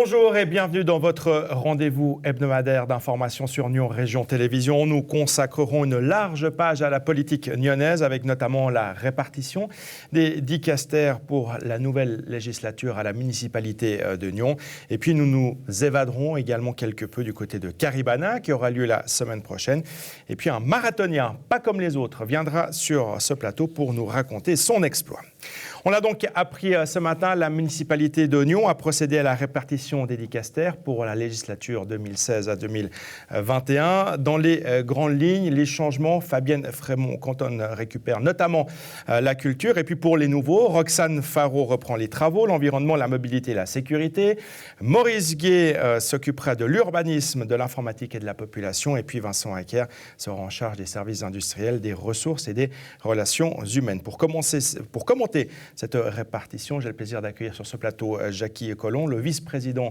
Bonjour et bienvenue dans votre rendez-vous hebdomadaire d'information sur Nyon Région Télévision. Nous consacrerons une large page à la politique nyonnaise avec notamment la répartition des dicastères pour la nouvelle législature à la municipalité de Nyon. Et puis nous nous évaderons également quelque peu du côté de Caribana qui aura lieu la semaine prochaine. Et puis un marathonien, pas comme les autres, viendra sur ce plateau pour nous raconter son exploit. On a donc appris ce matin, la municipalité de Nyon a procédé à la répartition des dicastères pour la législature 2016 à 2021. Dans les grandes lignes, les changements, Fabienne Frémont-Canton récupère notamment la culture. Et puis pour les nouveaux, Roxane Faro reprend les travaux, l'environnement, la mobilité et la sécurité. Maurice Gué s'occupera de l'urbanisme, de l'informatique et de la population. Et puis Vincent Hacker sera en charge des services industriels, des ressources et des relations humaines. Pour commenter cette répartition, j'ai le plaisir d'accueillir sur ce plateau Jackie Collomb, le vice-président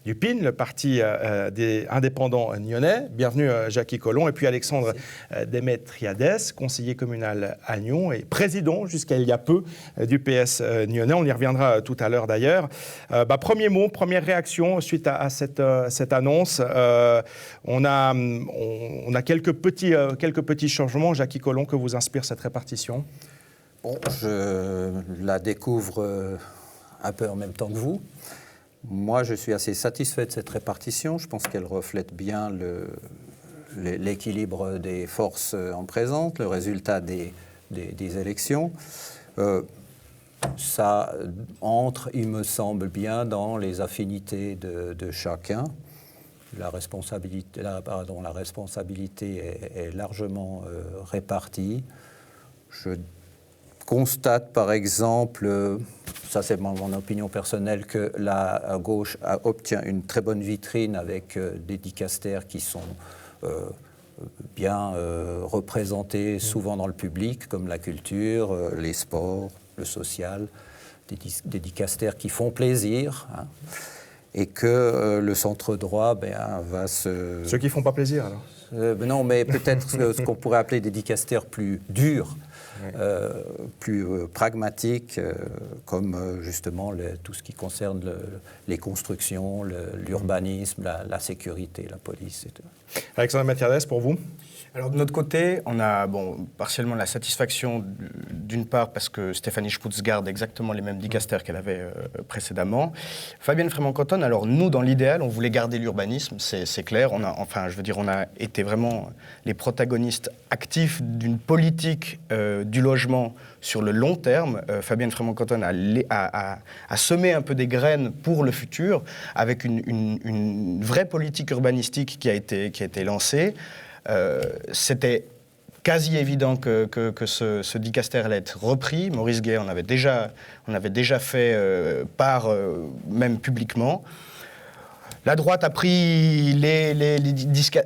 du PIN, le parti des indépendants nyonnais. Bienvenue Jackie Collomb. Et puis Alexandre Démétriades, conseiller communal à Nyon et président jusqu'à il y a peu du PS nyonnais. On y reviendra tout à l'heure d'ailleurs. Premier mot, première réaction suite à cette annonce. On a quelques petits changements. Jackie Collomb, que vous inspire cette répartition ? Bon, je la découvre un peu en même temps que vous. Moi, je suis assez satisfait de cette répartition. Je pense qu'elle reflète bien l'équilibre des forces en présence, le résultat des élections. Ça entre, il me semble bien, dans les affinités de chacun. La responsabilité est largement répartie. Je constate par exemple, ça c'est mon opinion personnelle, que la gauche obtient une très bonne vitrine avec des dicastères qui sont bien représentés souvent dans le public, comme la culture, les sports, le social, des dicastères qui font plaisir, hein, et que le centre droit va se... Ceux qui ne font pas plaisir alors Non, mais peut-être ce qu'on pourrait appeler des dicastères plus durs, plus pragmatiques, comme justement tout ce qui concerne les constructions, l'urbanisme, la sécurité, la police et tout. Alexandre Démétriades, pour vous ? Alors de notre côté, on a partiellement la satisfaction d'une part parce que Stéphanie Sputz garde exactement les mêmes dicastères qu'elle avait précédemment. Fabienne Frémont-Canton, alors nous dans l'idéal, on voulait garder l'urbanisme, c'est clair. On a été vraiment les protagonistes actifs d'une politique du logement sur le long terme. Fabienne Frémont-Canton a semé un peu des graines pour le futur avec une vraie politique urbanistique qui a été lancée. C'était quasi évident que ce dicaster allait être repris. Maurice Gué on avait déjà fait part, même publiquement. La droite a pris les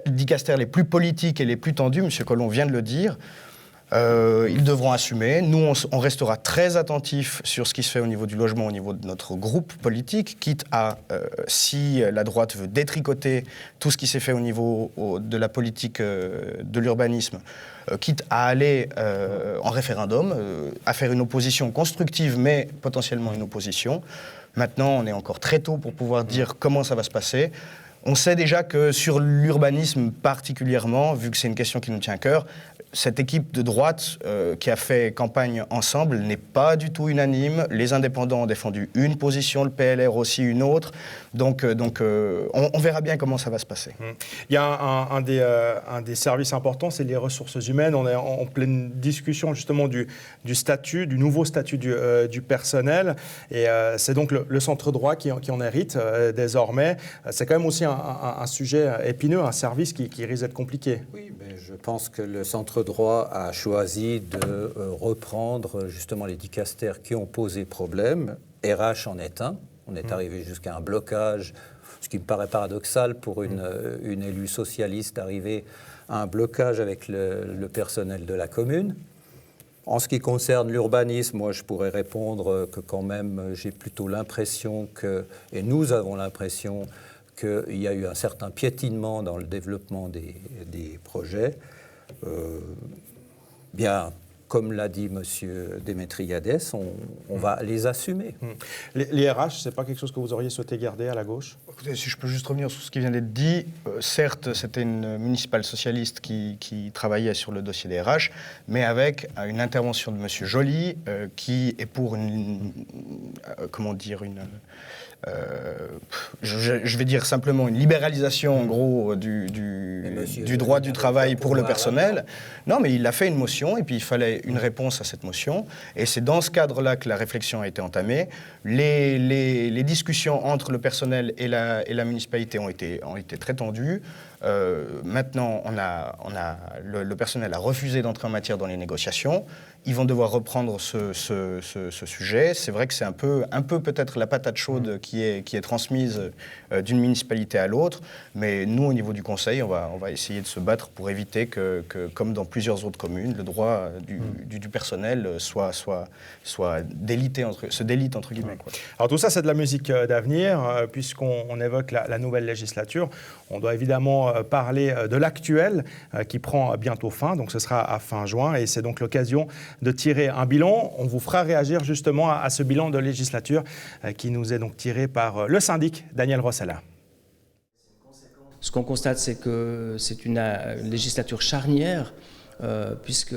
dicasters les plus politiques et les plus tendus, M. Collomb vient de le dire. Ils devront assumer. Nous, on restera très attentifs sur ce qui se fait au niveau du logement, au niveau de notre groupe politique, quitte à, si la droite veut détricoter tout ce qui s'est fait au niveau de la politique de l'urbanisme, quitte à aller en référendum, à faire une opposition constructive, mais potentiellement une opposition. Maintenant, on est encore très tôt pour pouvoir dire comment ça va se passer. On sait déjà que sur l'urbanisme particulièrement, vu que c'est une question qui nous tient à cœur, cette équipe de droite qui a fait campagne ensemble n'est pas du tout unanime. Les indépendants ont défendu une position, le PLR aussi une autre. Donc on verra bien comment ça va se passer. Il y a un des services importants, c'est les ressources humaines. On est en pleine discussion justement du nouveau statut du personnel. Et c'est donc le centre droit qui en hérite désormais. C'est quand même aussi un sujet épineux, un service qui risque d'être compliqué. Oui, mais je pense que le centre droit a choisi de reprendre justement les dicastères qui ont posé problème. RH en est un. On est arrivé jusqu'à un blocage, ce qui me paraît paradoxal pour une élue socialiste d'arriver à un blocage avec le personnel de la commune. En ce qui concerne l'urbanisme, moi je pourrais répondre que quand même j'ai plutôt l'impression et nous avons l'impression qu'il y a eu un certain piétinement dans le développement des projets. Bien, comme l'a dit M. Démétriades, on va les assumer. Les RH, ce n'est pas quelque chose que vous auriez souhaité garder à la gauche? Si je peux juste revenir sur ce qui vient d'être dit, certes, c'était une municipale socialiste qui travaillait sur le dossier des RH, mais avec une intervention de M. Joly, qui est pour je vais dire simplement une libéralisation, en gros, du droit du travail pour le personnel. Non, mais il a fait une motion, et puis il fallait une réponse à cette motion. Et c'est dans ce cadre-là que la réflexion a été entamée. Les discussions entre le personnel et la municipalité ont été très tendues. Maintenant, le personnel a refusé d'entrer en matière dans les négociations. Ils vont devoir reprendre ce sujet. C'est vrai que c'est un peu peut-être la patate chaude qui est transmise d'une municipalité à l'autre. Mais nous, au niveau du Conseil, on va essayer de se battre pour éviter que comme dans plusieurs autres communes, le droit du personnel se délite entre guillemets. Quoi. Alors tout ça, c'est de la musique d'avenir. Puisqu'on évoque la nouvelle législature, on doit évidemment parler de l'actuelle qui prend bientôt fin. Donc ce sera à fin juin et c'est donc l'occasion de tirer un bilan. On vous fera réagir justement à ce bilan de législature qui nous est donc tiré par le syndic Daniel Rossella. Ce qu'on constate, c'est que c'est une législature charnière, puisque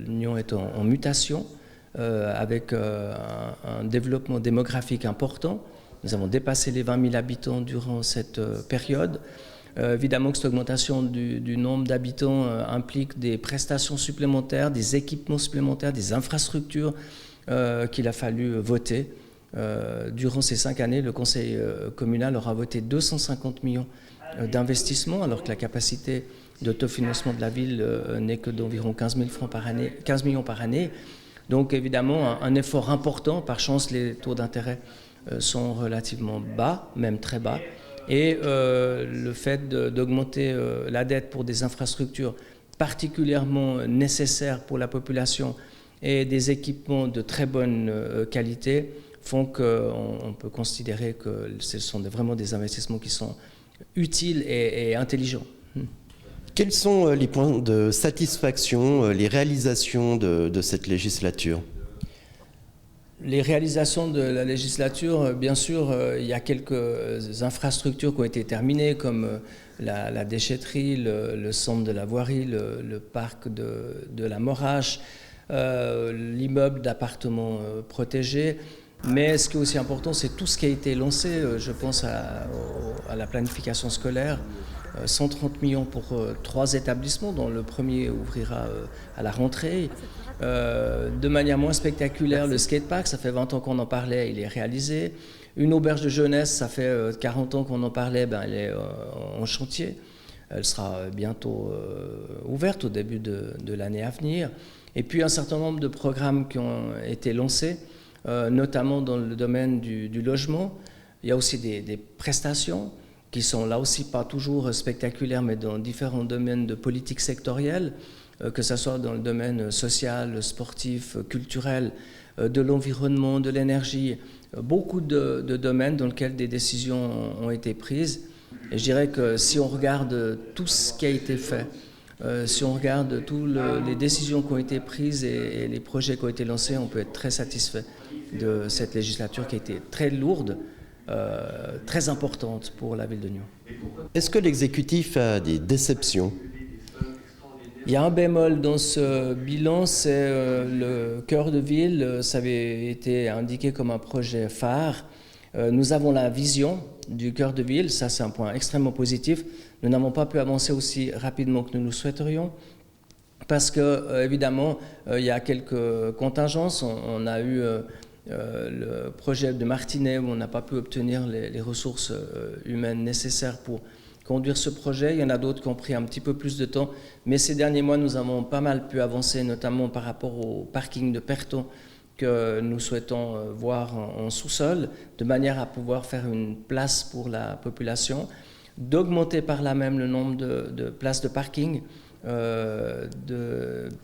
l'Union est en mutation, avec un développement démographique important. Nous avons dépassé les 20 000 habitants durant cette période. Évidemment que cette augmentation du nombre d'habitants implique des prestations supplémentaires, des équipements supplémentaires, des infrastructures qu'il a fallu voter. Durant ces 5 années, le Conseil communal aura voté 250 millions d'investissements, alors que la capacité d'autofinancement de la ville n'est que d'environ 15 millions par année. Donc évidemment, un effort important. Par chance, les taux d'intérêt sont relativement bas, même très bas. Et le fait d'augmenter la dette pour des infrastructures particulièrement nécessaires pour la population et des équipements de très bonne qualité font qu'on peut considérer que ce sont vraiment des investissements qui sont utiles et intelligents. Quels sont les points de satisfaction, les réalisations de cette législature ? Les réalisations de la législature, bien sûr, il y a quelques infrastructures qui ont été terminées, comme la déchetterie, le centre de la voirie, le parc de la Morache, l'immeuble d'appartements protégés. Mais ce qui est aussi important, c'est tout ce qui a été lancé. Je pense à la planification scolaire. 130 millions pour 3 établissements, dont le premier ouvrira à la rentrée. De manière moins spectaculaire, le skatepark, ça fait 20 ans qu'on en parlait, il est réalisé. Une auberge de jeunesse, ça fait 40 ans qu'on en parlait, elle est en chantier. Elle sera bientôt ouverte au début de l'année à venir. Et puis un certain nombre de programmes qui ont été lancés, notamment dans le domaine du logement. Il y a aussi des prestations qui sont là aussi pas toujours spectaculaires, mais dans différents domaines de politique sectorielle, que ce soit dans le domaine social, sportif, culturel, de l'environnement, de l'énergie, beaucoup de domaines dans lesquels des décisions ont été prises. Et je dirais que si on regarde tout ce qui a été fait, si on regarde toutes les décisions qui ont été prises et les projets qui ont été lancés, on peut être très satisfait de cette législature qui a été très lourde, très importante pour la ville de Nyon. Est-ce que l'exécutif a des déceptions ? Il y a un bémol dans ce bilan, c'est le cœur de ville. Ça avait été indiqué comme un projet phare. Nous avons la vision du cœur de ville, ça c'est un point extrêmement positif. Nous n'avons pas pu avancer aussi rapidement que nous le souhaiterions parce que, évidemment, il y a quelques contingences. On a eu le projet de Martinet où on n'a pas pu obtenir les ressources humaines nécessaires pour conduire ce projet. Il y en a d'autres qui ont pris un petit peu plus de temps, mais ces derniers mois, nous avons pas mal pu avancer, notamment par rapport au parking de Perton que nous souhaitons voir en sous-sol, de manière à pouvoir faire une place pour la population, d'augmenter par là même le nombre de places de parking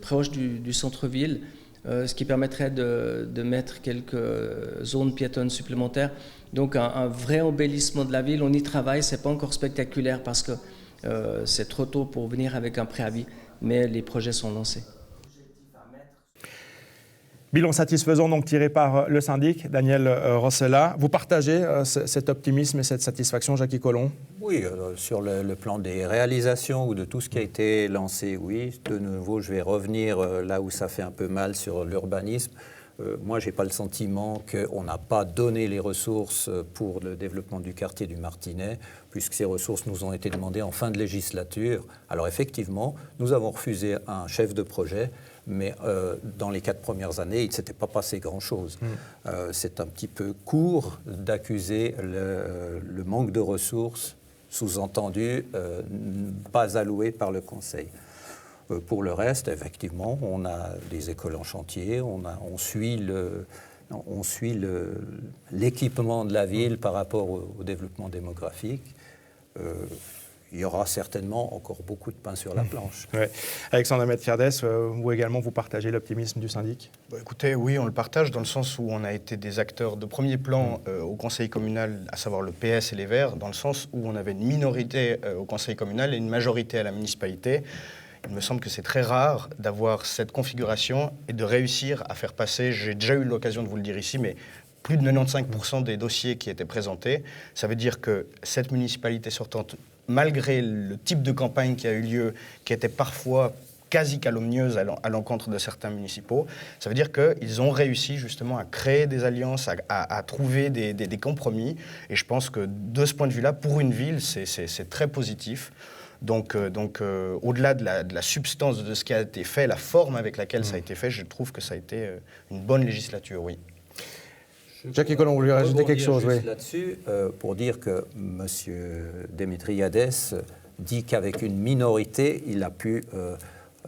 proche du centre-ville, ce qui permettrait de mettre quelques zones piétonnes supplémentaires. Donc un vrai embellissement de la ville, on y travaille, c'est pas encore spectaculaire parce que c'est trop tôt pour venir avec un préavis, mais les projets sont lancés. Bilan satisfaisant donc tiré par le syndic, Daniel Rossella. Vous partagez cet optimisme et cette satisfaction, Jackie Collomb? Oui, sur le plan des réalisations ou de tout ce qui a été lancé, oui. De nouveau, je vais revenir là où ça fait un peu mal sur l'urbanisme. Moi, je n'ai pas le sentiment qu'on n'a pas donné les ressources pour le développement du quartier du Martinet, puisque ces ressources nous ont été demandées en fin de législature. Alors effectivement, nous avons refusé un chef de projet, mais dans les 4 premières années, il ne s'était pas passé grand-chose. C'est un petit peu court d'accuser le manque de ressources, sous-entendu pas allouées par le Conseil. Pour le reste, effectivement, on a des écoles en chantier, on suit l'équipement de la ville par rapport au développement démographique. Il y aura certainement encore beaucoup de pain sur la planche. Ouais. Alexandre Ahmed-Firdès, vous également, vous partagez l'optimisme du syndic? Écoutez, oui, on le partage dans le sens où on a été des acteurs de premier plan au conseil communal, à savoir le PS et les Verts, dans le sens où on avait une minorité au conseil communal et une majorité à la municipalité. Il me semble que c'est très rare d'avoir cette configuration et de réussir à faire passer, j'ai déjà eu l'occasion de vous le dire ici, mais plus de 95% des dossiers qui étaient présentés. Ça veut dire que cette municipalité sortante, malgré le type de campagne qui a eu lieu, qui était parfois quasi calomnieuse à l'encontre de certains municipaux, ça veut dire qu'ils ont réussi justement à créer des alliances, à trouver des compromis. Et je pense que de ce point de vue-là, pour une ville, c'est très positif. Donc au-delà de la substance de ce qui a été fait, la forme avec laquelle ça a été fait, je trouve que ça a été une bonne législature, oui. Jackie Collomb, vous voulez rajouter quelque chose? Oui. Là-dessus, pour dire que M. Démétriades dit qu'avec une minorité, il a pu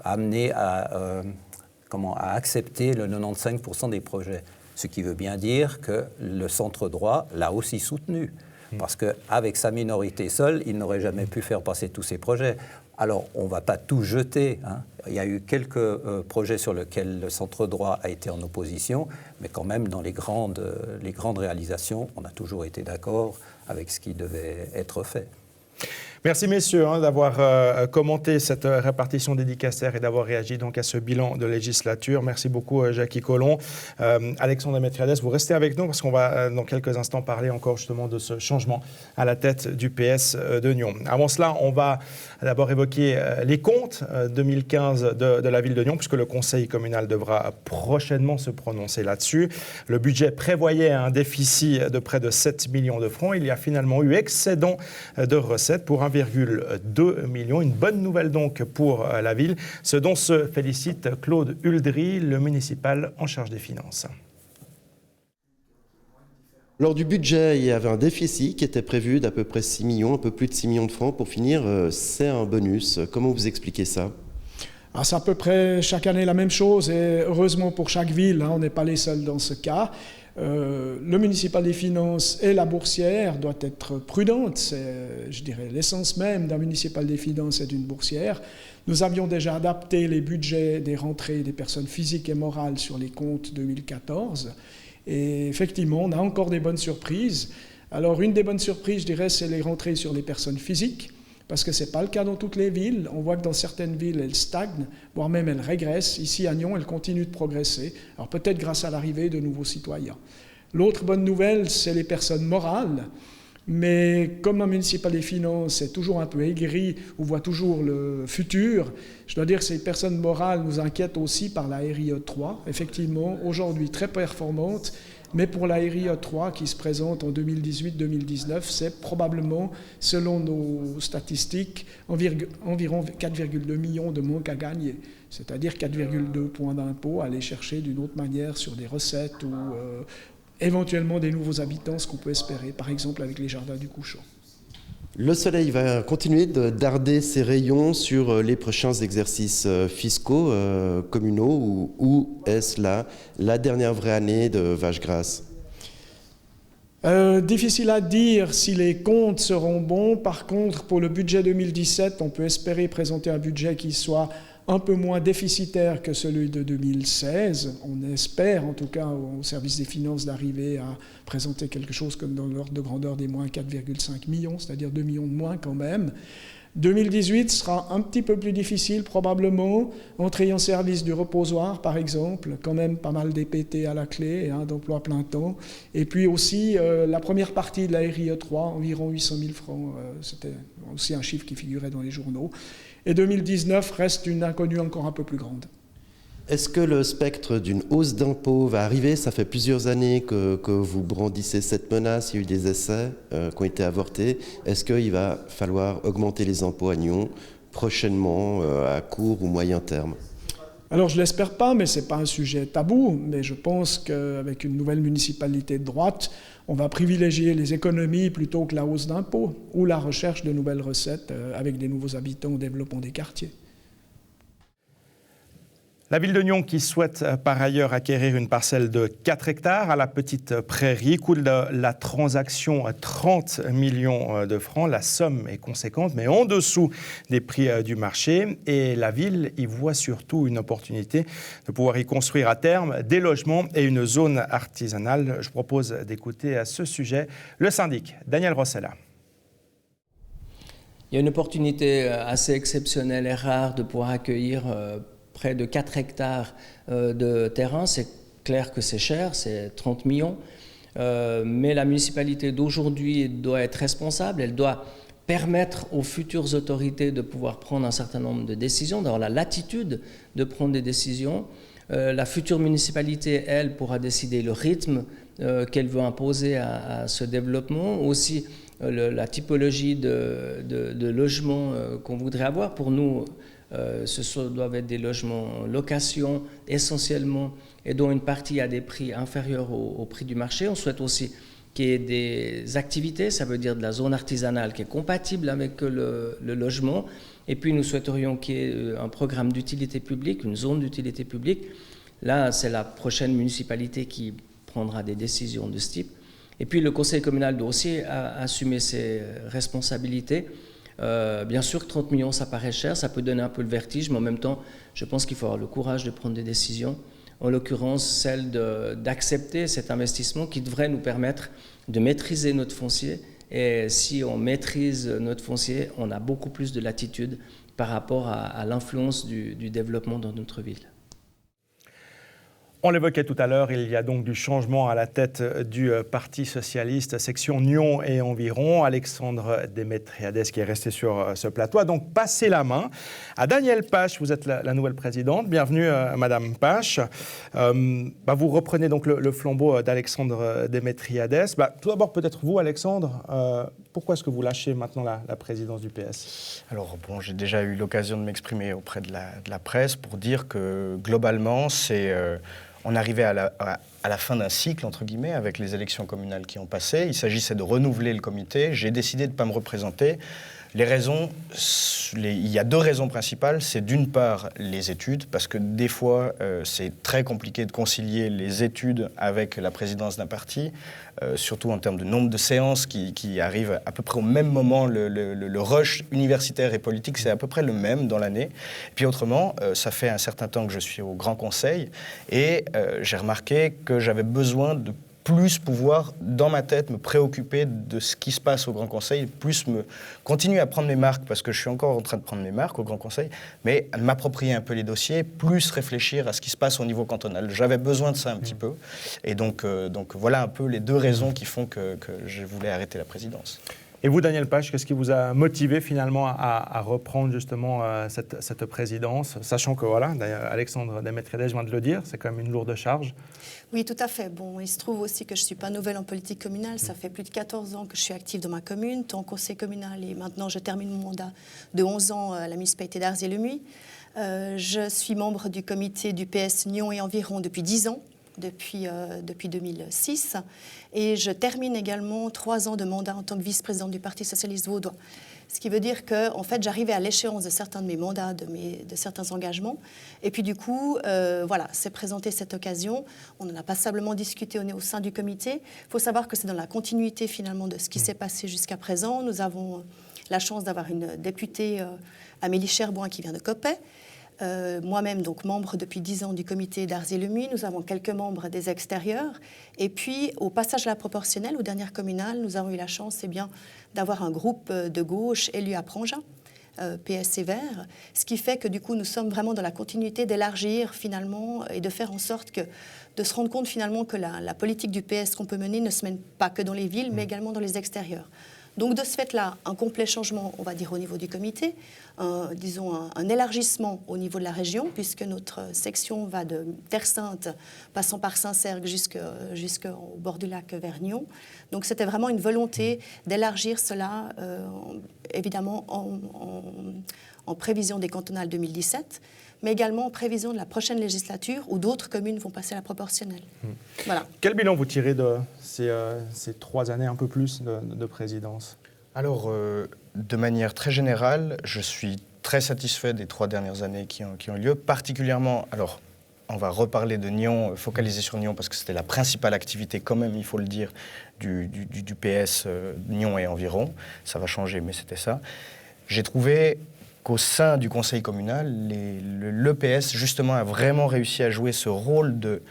amener à accepter le 95% des projets. Ce qui veut bien dire que le centre droit l'a aussi soutenu. Parce qu'avec sa minorité seule, il n'aurait jamais pu faire passer tous ces projets. Alors, on ne va pas tout jeter. Il y a eu quelques projets sur lesquels le centre droit a été en opposition, mais quand même, dans les grandes réalisations, on a toujours été d'accord avec ce qui devait être fait. Merci messieurs d'avoir commenté cette répartition des dicastères et d'avoir réagi donc à ce bilan de législature. Merci beaucoup Jackie Collomb. Alexandre Ahmed-Firdès, vous restez avec nous parce qu'on va dans quelques instants parler encore justement de ce changement à la tête du PS de Nyon. Avant cela, on va d'abord évoquer les comptes 2015 de la ville de Nyon puisque le conseil communal devra prochainement se prononcer là-dessus. Le budget prévoyait un déficit de près de 7 millions de francs. Il y a finalement eu excédent de recettes pour 1,2 million. Une bonne nouvelle donc pour la ville, ce dont se félicite Claude Huldry, le municipal en charge des finances. Lors du budget, il y avait un déficit qui était prévu d'à peu près 6 millions, un peu plus de 6 millions de francs. Pour finir, c'est un bonus. Comment vous expliquez ça ? Alors c'est à peu près chaque année la même chose et heureusement pour chaque ville, on n'est pas les seuls dans ce cas. Le municipal des finances et la boursière doivent être prudentes. C'est, je dirais, l'essence même d'un municipal des finances et d'une boursière. Nous avions déjà adapté les budgets des rentrées des personnes physiques et morales sur les comptes 2014. Et effectivement, on a encore des bonnes surprises. Alors, une des bonnes surprises, je dirais, c'est les rentrées sur les personnes physiques, parce que ce n'est pas le cas dans toutes les villes. On voit que dans certaines villes, elles stagnent, voire même elles régressent. Ici, à Nyon, elles continuent de progresser. Alors peut-être grâce à l'arrivée de nouveaux citoyens. L'autre bonne nouvelle, c'est les personnes morales. Mais comme un municipal des finances est toujours un peu aigri, ou voit toujours le futur, je dois dire que ces personnes morales nous inquiètent aussi par la RIE 3. Effectivement, aujourd'hui très performante, mais pour la RIE 3 qui se présente en 2018-2019, c'est probablement, selon nos statistiques, environ 4,2 millions de manque à gagner. C'est-à-dire 4,2 points d'impôt à aller chercher d'une autre manière sur des recettes ou éventuellement des nouveaux habitants, ce qu'on peut espérer, par exemple avec les jardins du Couchant. Le soleil va continuer de darder ses rayons sur les prochains exercices fiscaux communaux ou est-ce là la dernière vraie année de Vache Grasse ? Difficile à dire si les comptes seront bons. Par contre, pour le budget 2017, on peut espérer présenter un budget qui soit un peu moins déficitaire que celui de 2016. On espère, en tout cas, au service des finances, d'arriver à présenter quelque chose comme dans l'ordre de grandeur des moins 4,5 millions, c'est-à-dire 2 millions de moins quand même. 2018 sera un petit peu plus difficile probablement, entrée en service du reposoir par exemple, quand même pas mal d'EPT à la clé, d'emploi plein temps, et puis aussi la première partie de la RIE 3, environ 800 000 francs, c'était aussi un chiffre qui figurait dans les journaux, et 2019 reste une inconnue encore un peu plus grande. Est-ce que le spectre d'une hausse d'impôts va arriver? Ça fait plusieurs années que vous brandissez cette menace. Il y a eu des essais qui ont été avortés. Est-ce qu'il va falloir augmenter les impôts à Nyon prochainement, à court ou moyen terme? Alors je ne l'espère pas, mais ce n'est pas un sujet tabou. Mais je pense qu'avec une nouvelle municipalité de droite, on va privilégier les économies plutôt que la hausse d'impôts ou la recherche de nouvelles recettes avec des nouveaux habitants au développement des quartiers. La ville de Nyon qui souhaite par ailleurs acquérir une parcelle de 4 hectares à la Petite Prairie. Coût de la transaction 30 millions de francs. La somme est conséquente, mais en dessous des prix du marché. Et la ville y voit surtout une opportunité de pouvoir y construire à terme des logements et une zone artisanale. Je propose d'écouter à ce sujet le syndic Daniel Rossella. Il y a une opportunité assez exceptionnelle et rare de pouvoir accueillir près de 4 hectares de terrain. C'est clair que c'est cher, c'est 30 millions. Mais la municipalité d'aujourd'hui doit être responsable. Elle doit permettre aux futures autorités de pouvoir prendre un certain nombre de décisions, d'avoir la latitude de prendre des décisions. La future municipalité, elle, pourra décider le rythme qu'elle veut imposer à ce développement. Aussi, la typologie de logements qu'on voudrait avoir. Pour nous, ce doivent être des logements location essentiellement et dont une partie a des prix inférieurs au prix du marché. On souhaite aussi qu'il y ait des activités, ça veut dire de la zone artisanale qui est compatible avec le logement. Et puis nous souhaiterions qu'il y ait un programme d'utilité publique, une zone d'utilité publique. Là, c'est la prochaine municipalité qui prendra des décisions de ce type. Et puis le conseil communal doit aussi assumer ses responsabilités. Bien sûr que 30 millions, ça paraît cher, ça peut donner un peu le vertige, mais en même temps, je pense qu'il faut avoir le courage de prendre des décisions, en l'occurrence celle d'accepter cet investissement qui devrait nous permettre de maîtriser notre foncier. Et si on maîtrise notre foncier, on a beaucoup plus de latitude par rapport à l'influence du développement dans notre ville. On l'évoquait tout à l'heure, il y a donc du changement à la tête du Parti socialiste, section Nyon et environ. Alexandre Démétriades qui est resté sur ce plateau a donc passé la main à Danielle Pache. Vous êtes la nouvelle présidente. Bienvenue, Madame Pache. Vous reprenez donc le flambeau d'Alexandre Démétriades. Tout d'abord, peut-être vous, Alexandre, pourquoi est-ce que vous lâchez maintenant la présidence du PS? Alors, j'ai déjà eu l'occasion de m'exprimer auprès de la presse pour dire que, globalement, on arrivait à la fin d'un cycle, entre guillemets, avec les élections communales qui ont passé. Il s'agissait de renouveler le comité. J'ai décidé de ne pas me représenter. Les raisons, il y a 2 raisons principales. C'est d'une part les études, parce que des fois, c'est très compliqué de concilier les études avec la présidence d'un parti, surtout en termes de nombre de séances qui arrivent à peu près au même moment. Le rush universitaire et politique, c'est à peu près le même dans l'année. Puis autrement, ça fait un certain temps que je suis au Grand Conseil et j'ai remarqué que j'avais besoin de plus pouvoir, dans ma tête, me préoccuper de ce qui se passe au Grand Conseil, plus continuer à prendre mes marques, parce que je suis encore en train de prendre mes marques au Grand Conseil, mais m'approprier un peu les dossiers, plus réfléchir à ce qui se passe au niveau cantonal. J'avais besoin de ça un petit peu. Et donc voilà un peu les 2 raisons qui font que je voulais arrêter la présidence. Et vous, Danielle Pache, qu'est-ce qui vous a motivé finalement à reprendre justement cette présidence, sachant que voilà, Alexandre Démétriades vient de le dire, c'est quand même une lourde charge. Oui, tout à fait. Bon, il se trouve aussi que je ne suis pas nouvelle en politique communale. Ça fait plus de 14 ans que je suis active dans ma commune, tant au conseil communal, et maintenant je termine mon mandat de 11 ans à la municipalité d'Arzier-le-Muy. Je suis membre du comité du PS Nyon et environ depuis 10 ans. Depuis 2006. Et je termine également 3 ans de mandat en tant que vice-présidente du Parti socialiste vaudois. Ce qui veut dire que, en fait, j'arrivais à l'échéance de certains de mes mandats, de certains engagements. Et puis, du coup, s'est présentée cette occasion. On en a passablement discuté au sein du comité. Il faut savoir que c'est dans la continuité, finalement, de ce qui s'est passé jusqu'à présent. Nous avons la chance d'avoir une députée, Amélie Cherboin, qui vient de Coppet. Moi-même, donc membre depuis 10 ans du comité d'Arzier-le-Muy, nous avons quelques membres des extérieurs. Et puis, au passage à la proportionnelle, aux dernières communales, nous avons eu la chance d'avoir un groupe de gauche élu à Prangin, PS et Verts, ce qui fait que du coup nous sommes vraiment dans la continuité d'élargir finalement et de faire en sorte de se rendre compte finalement que la politique du PS qu'on peut mener ne se mène pas que dans les villes, mais également dans les extérieurs. Donc de ce fait-là, un complet changement, on va dire, au niveau du comité, disons un élargissement au niveau de la région, puisque notre section va de Terre-Sainte, passant par Saint-Cergue jusqu'au bord du lac vers Nyon. Donc c'était vraiment une volonté d'élargir cela, évidemment en prévision des cantonales 2017, mais également en prévision de la prochaine législature où d'autres communes vont passer à la proportionnelle. Voilà. Quel bilan vous tirez de ces 3 années, un peu plus, de présidence? Alors, de manière très générale, je suis très satisfait des 3 dernières années qui ont eu lieu, particulièrement, alors, on va reparler de Nyon, focaliser sur Nyon, parce que c'était la principale activité, quand même, il faut le dire, du PS Nyon et environ. Ça va changer, mais c'était ça. J'ai trouvé qu'au sein du conseil communal, l'EPS, justement, a vraiment réussi à jouer ce rôle de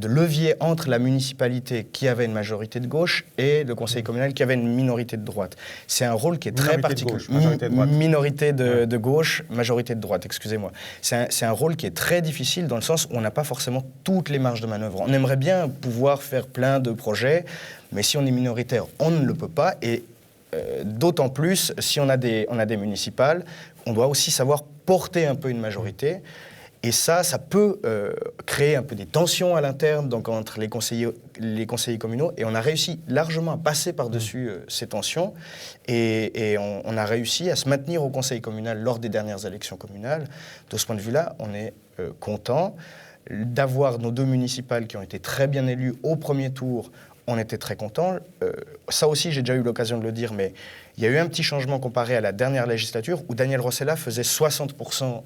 levier entre la municipalité qui avait une majorité de gauche et le conseil communal qui avait une minorité de droite. C'est un rôle qui est très particulier. Minorité de gauche, majorité de droite, excusez-moi. C'est un rôle qui est très difficile dans le sens où on n'a pas forcément toutes les marges de manœuvre. On aimerait bien pouvoir faire plein de projets, mais si on est minoritaire, on ne le peut pas. Et d'autant plus, si on a des municipales, on doit aussi savoir porter un peu une majorité. Et ça peut créer un peu des tensions à l'interne, donc entre les conseillers communaux. Et on a réussi largement à passer par-dessus ces tensions. Et on a réussi à se maintenir au conseil communal lors des dernières élections communales. De ce point de vue-là, on est content d'avoir nos 2 municipales qui ont été très bien élues au premier tour. On était très contents. Ça aussi, j'ai déjà eu l'occasion de le dire, mais il y a eu un petit changement comparé à la dernière législature où Daniel Rossella faisait 60%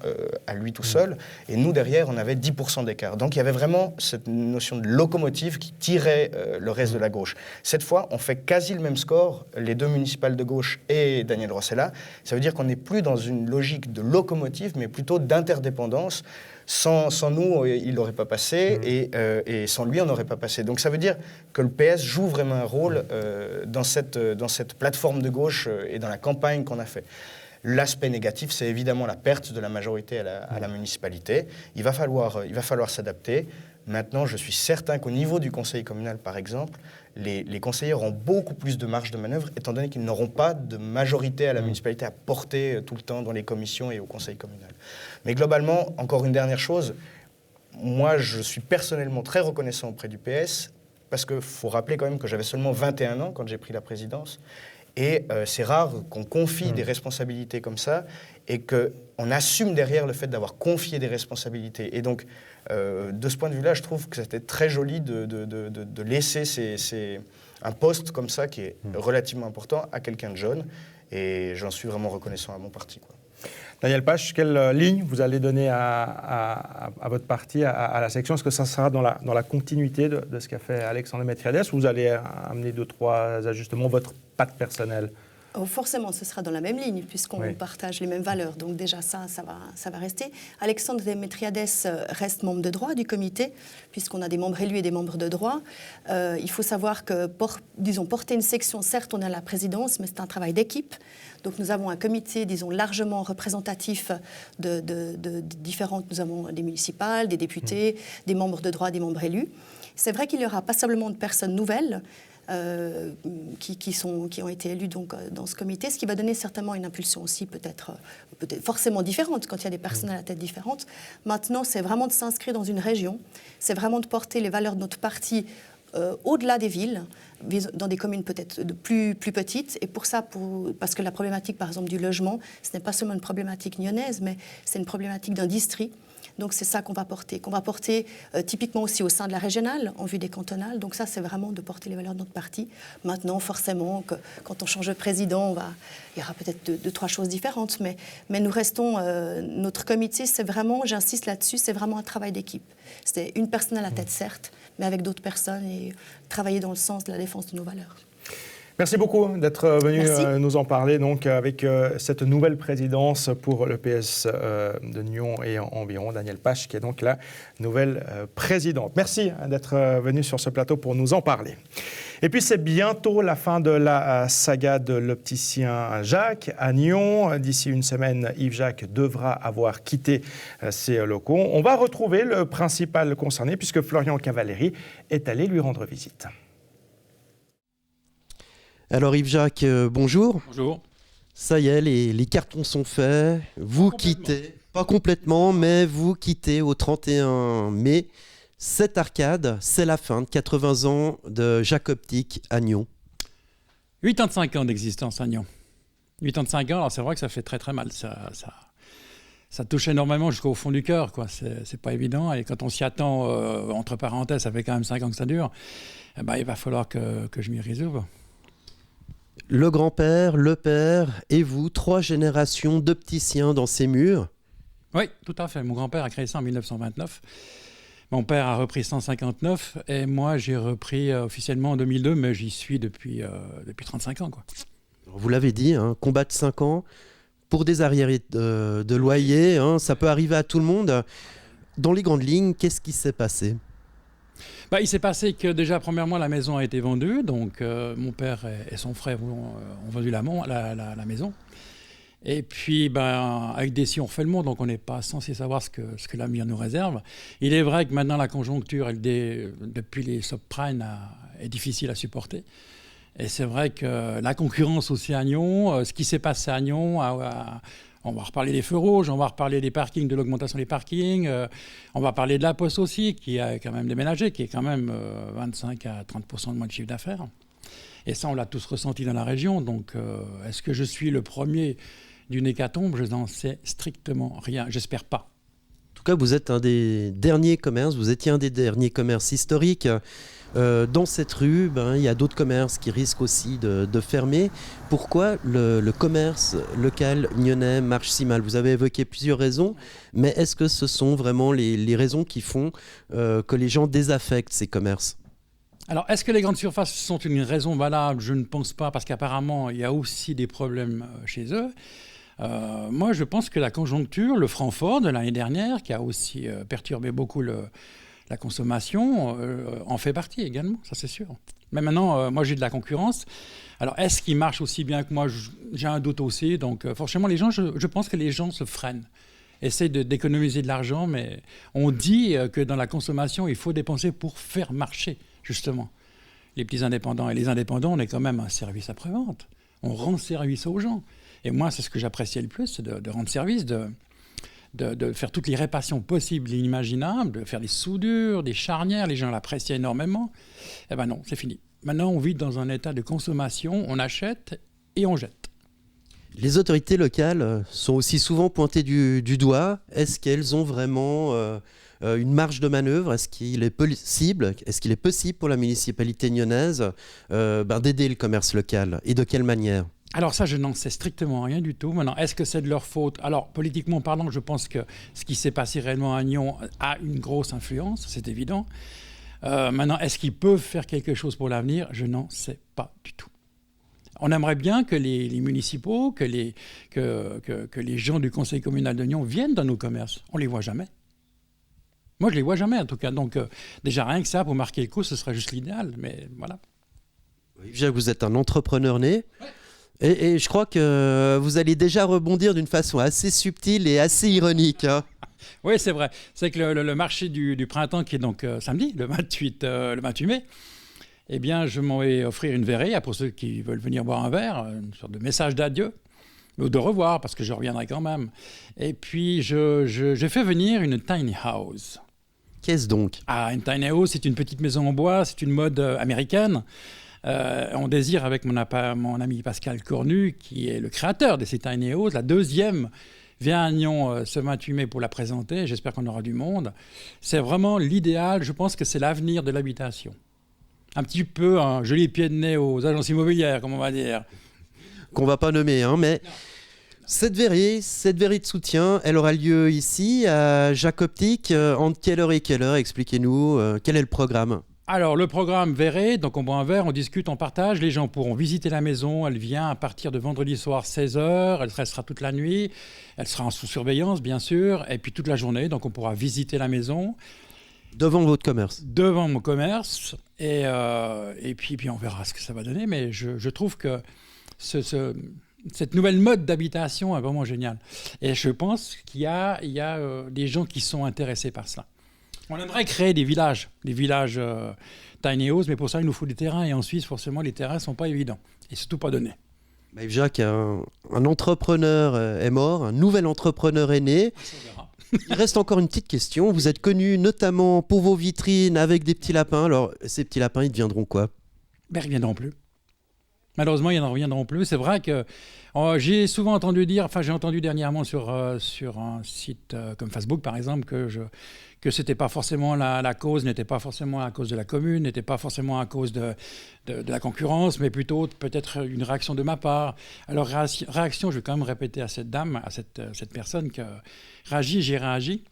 à lui tout seul, et nous, derrière, on avait 10% d'écart. Donc il y avait vraiment cette notion de locomotive qui tirait le reste de la gauche. Cette fois, on fait quasi le même score, les 2 municipales de gauche et Daniel Rossella. Ça veut dire qu'on n'est plus dans une logique de locomotive, mais plutôt d'interdépendance. Sans nous, il n'aurait pas passé, et sans lui, on n'aurait pas passé. Donc ça veut dire que le PS joue vraiment un rôle dans cette plateforme de gauche et dans la campagne qu'on a fait. L'aspect négatif, c'est évidemment la perte de la majorité à la municipalité. Il va falloir s'adapter. Maintenant, je suis certain qu'au niveau du conseil communal, par exemple, les conseillers auront beaucoup plus de marge de manœuvre, étant donné qu'ils n'auront pas de majorité à la municipalité à porter tout le temps dans les commissions et au conseil communal. Mais globalement, encore une dernière chose, moi, je suis personnellement très reconnaissant auprès du PS, parce qu'il faut rappeler quand même que j'avais seulement 21 ans quand j'ai pris la présidence. Et c'est rare qu'on confie des responsabilités comme ça et qu'on assume derrière le fait d'avoir confié des responsabilités. Et donc, de ce point de vue-là, je trouve que c'était très joli de laisser un poste comme ça qui est relativement important à quelqu'un de jeune. Et j'en suis vraiment reconnaissant à mon parti, quoi. Daniel Pache, quelle ligne vous allez donner à votre parti, à la section? Est-ce que ça sera dans la continuité de ce qu'a fait Alexandre Métriades, ou vous allez amener 2-3 ajustements, votre patte personnelle? Forcément, ce sera dans la même ligne, puisqu'on partage les mêmes valeurs. Donc déjà, ça va rester. Alexandre Démétriades reste membre de droit du comité, puisqu'on a des membres élus et des membres de droit. Il faut savoir que, porter une section, certes, on est à la présidence, mais c'est un travail d'équipe. Donc nous avons un comité, disons, largement représentatif de différentes... Nous avons des municipales, des députés, des membres de droit, des membres élus. C'est vrai qu'il n'y aura pas simplement de personnes nouvelles, qui ont été élus donc, dans ce comité, ce qui va donner certainement une impulsion aussi peut-être forcément différente quand il y a des personnes à la tête différentes. Maintenant, c'est vraiment de s'inscrire dans une région, c'est vraiment de porter les valeurs de notre parti au-delà des villes, dans des communes peut-être plus petites. Et pour ça, parce que la problématique, par exemple, du logement, ce n'est pas seulement une problématique nyonnaise, mais c'est une problématique d'industrie. Donc c'est ça qu'on va porter typiquement aussi au sein de la régionale, en vue des cantonales. Donc ça, c'est vraiment de porter les valeurs de notre parti. Maintenant, forcément, quand on change de président, il y aura peut-être 2-3 choses différentes, mais nous restons... notre comité, c'est vraiment, j'insiste là-dessus, c'est vraiment un travail d'équipe. C'est une personne à la tête, certes, mais avec d'autres personnes, et travailler dans le sens de la défense de nos valeurs. Merci beaucoup d'être venu nous en parler donc, avec cette nouvelle présidence pour le PS de Nyon et environ, Daniel Pache, qui est donc la nouvelle présidente. Merci d'être venu sur ce plateau pour nous en parler. Et puis c'est bientôt la fin de la saga de l'opticien Jacques à Nyon. D'ici une semaine, Yves Jacques devra avoir quitté ses locaux. On va retrouver le principal concerné puisque Florian Cavalleri est allé lui rendre visite. Alors Yves Jacques, bonjour. Bonjour. Ça y est, les cartons sont faits. Vous quittez, pas complètement, mais vous quittez au 31 mai. Cette arcade, c'est la fin de 80 ans de Jacques Optique à Nyon. 85 ans d'existence à Nyon. 85 ans, alors c'est vrai que ça fait très très mal. Ça touche énormément jusqu'au fond du cœur, quoi. C'est pas évident. Et quand on s'y attend, entre parenthèses, ça fait quand même 5 ans que ça dure, eh ben, il va falloir que je m'y résolve. Le grand-père, le père et vous, 3 générations d'opticiens dans ces murs. Oui, tout à fait. Mon grand-père a créé ça en 1929. Mon père a repris 159 et moi j'ai repris officiellement en 2002, mais j'y suis depuis 35 ans, quoi. Vous l'avez dit, hein, combat de 5 ans pour des arriérés de loyer, hein, ça peut arriver à tout le monde. Dans les grandes lignes, qu'est-ce qui s'est passé ? Il s'est passé que déjà, premièrement, la maison a été vendue. Donc, mon père et son frère ont vendu la maison. Et puis, avec des si on fait le monde, donc on n'est pas censé savoir ce que l'avenir nous réserve. Il est vrai que maintenant, la conjoncture, depuis les subprimes, est difficile à supporter. Et c'est vrai que la concurrence aussi à Nyon, ce qui s'est passé à Nyon, on va reparler des feux rouges, on va reparler des parkings, de l'augmentation des parkings, on va parler de la Poste aussi, qui a quand même déménagé, qui est quand même 25 à 30% de moins de chiffre d'affaires. Et ça, on l'a tous ressenti dans la région. Donc, est-ce que je suis le premier d'une hécatombe ? Je n'en sais strictement rien. J'espère pas. En tout cas, vous êtes un des derniers commerces, vous étiez un des derniers commerces historiques. Dans cette rue, il y a d'autres commerces qui risquent aussi de fermer. Pourquoi le commerce local nyonnais marche si mal ? Vous avez évoqué plusieurs raisons, mais est-ce que ce sont vraiment les raisons qui font que les gens désaffectent ces commerces ? Alors, est-ce que les grandes surfaces sont une raison valable ? Je ne pense pas, parce qu'apparemment, il y a aussi des problèmes chez eux. Moi, je pense que la conjoncture, le franc fort de l'année dernière, qui a aussi perturbé beaucoup la consommation, en fait partie également, ça c'est sûr. Mais maintenant, moi j'ai de la concurrence. Alors, est-ce qu'il marche aussi bien que moi ? J'ai un doute aussi. Donc, forcément, les gens, je pense que les gens se freinent, essayent d'économiser de l'argent, mais on dit que dans la consommation, il faut dépenser pour faire marcher, justement, les petits indépendants. Et les indépendants, on est quand même un service après-vente. On rend service aux gens. Et moi, c'est ce que j'appréciais le plus, c'est de rendre service, de faire toutes les réparations possibles et inimaginables, de faire des soudures, des charnières. Les gens l'appréciaient énormément. Eh ben non, c'est fini. Maintenant, on vit dans un état de consommation, on achète et on jette. Les autorités locales sont aussi souvent pointées du doigt. Est-ce qu'elles ont vraiment une marge de manœuvre ? Est-ce qu'il est possible pour la municipalité nyonnaise d'aider le commerce local ? Et de quelle manière ? Alors ça, je n'en sais strictement rien du tout. Maintenant, est-ce que c'est de leur faute ? Alors, politiquement parlant, je pense que ce qui s'est passé réellement à Nyon a une grosse influence, c'est évident. Maintenant, est-ce qu'ils peuvent faire quelque chose pour l'avenir ? Je n'en sais pas du tout. On aimerait bien que les municipaux, que les gens du conseil communal de Nyon viennent dans nos commerces. On ne les voit jamais. Moi, je ne les vois jamais, en tout cas. Donc, déjà, rien que ça, pour marquer le coup, ce serait juste l'idéal. Mais voilà. Vous êtes un entrepreneur né. Ouais. Et je crois que vous allez déjà rebondir d'une façon assez subtile et assez ironique. Hein. Oui, c'est vrai. C'est que le marché du printemps, qui est donc samedi, le 28 mai, eh bien, je m'en vais offrir une verreille pour ceux qui veulent venir boire un verre, une sorte de message d'adieu, ou de revoir, parce que je reviendrai quand même. Et puis, je fais venir une tiny house. Qu'est-ce donc ? Une tiny house, c'est une petite maison en bois, c'est une mode américaine. On désire, avec mon ami Pascal Cornu, qui est le créateur de ces tiny houses, la deuxième vient à Nyon ce 28 mai pour la présenter. J'espère qu'on aura du monde. C'est vraiment l'idéal. Je pense que c'est l'avenir de l'habitation. Un petit peu un joli pied de nez aux agences immobilières, comme on va dire. Qu'on ne va pas nommer, hein, mais... Cette verrerie de soutien, elle aura lieu ici, à Jacques Optique. Entre quelle heure et quelle heure ? Expliquez-nous, quel est le programme ? Alors, le programme verré, donc on boit un verre, on discute, on partage. Les gens pourront visiter la maison. Elle vient à partir de vendredi soir 16h. Elle restera toute la nuit. Elle sera sous surveillance, bien sûr. Et puis toute la journée, donc on pourra visiter la maison. Devant votre commerce. Devant mon commerce. Et puis on verra ce que ça va donner. Mais je trouve que cette nouvelle mode d'habitation est vraiment géniale. Et je pense qu'il y a des gens qui sont intéressés par cela. On aimerait créer des villages tiny house, mais pour ça, il nous faut des terrains. Et en Suisse, forcément, les terrains ne sont pas évidents. Et surtout pas donnés. Yves-Jacques, un entrepreneur est mort, un nouvel entrepreneur est né. Il reste encore une petite question. Vous êtes connu notamment pour vos vitrines avec des petits lapins. Alors, ces petits lapins, ils deviendront quoi ? Ben, ils ne reviendront plus. Malheureusement, ils n'en reviendront plus. C'est vrai que j'ai souvent entendu dire, enfin j'ai entendu dernièrement sur un site comme Facebook par exemple, que c'était pas forcément la cause, n'était pas forcément à cause de la commune, n'était pas forcément à cause de la concurrence, mais plutôt peut-être une réaction de ma part. Alors réaction, je vais quand même répéter à cette dame, à cette personne que j'ai réagi,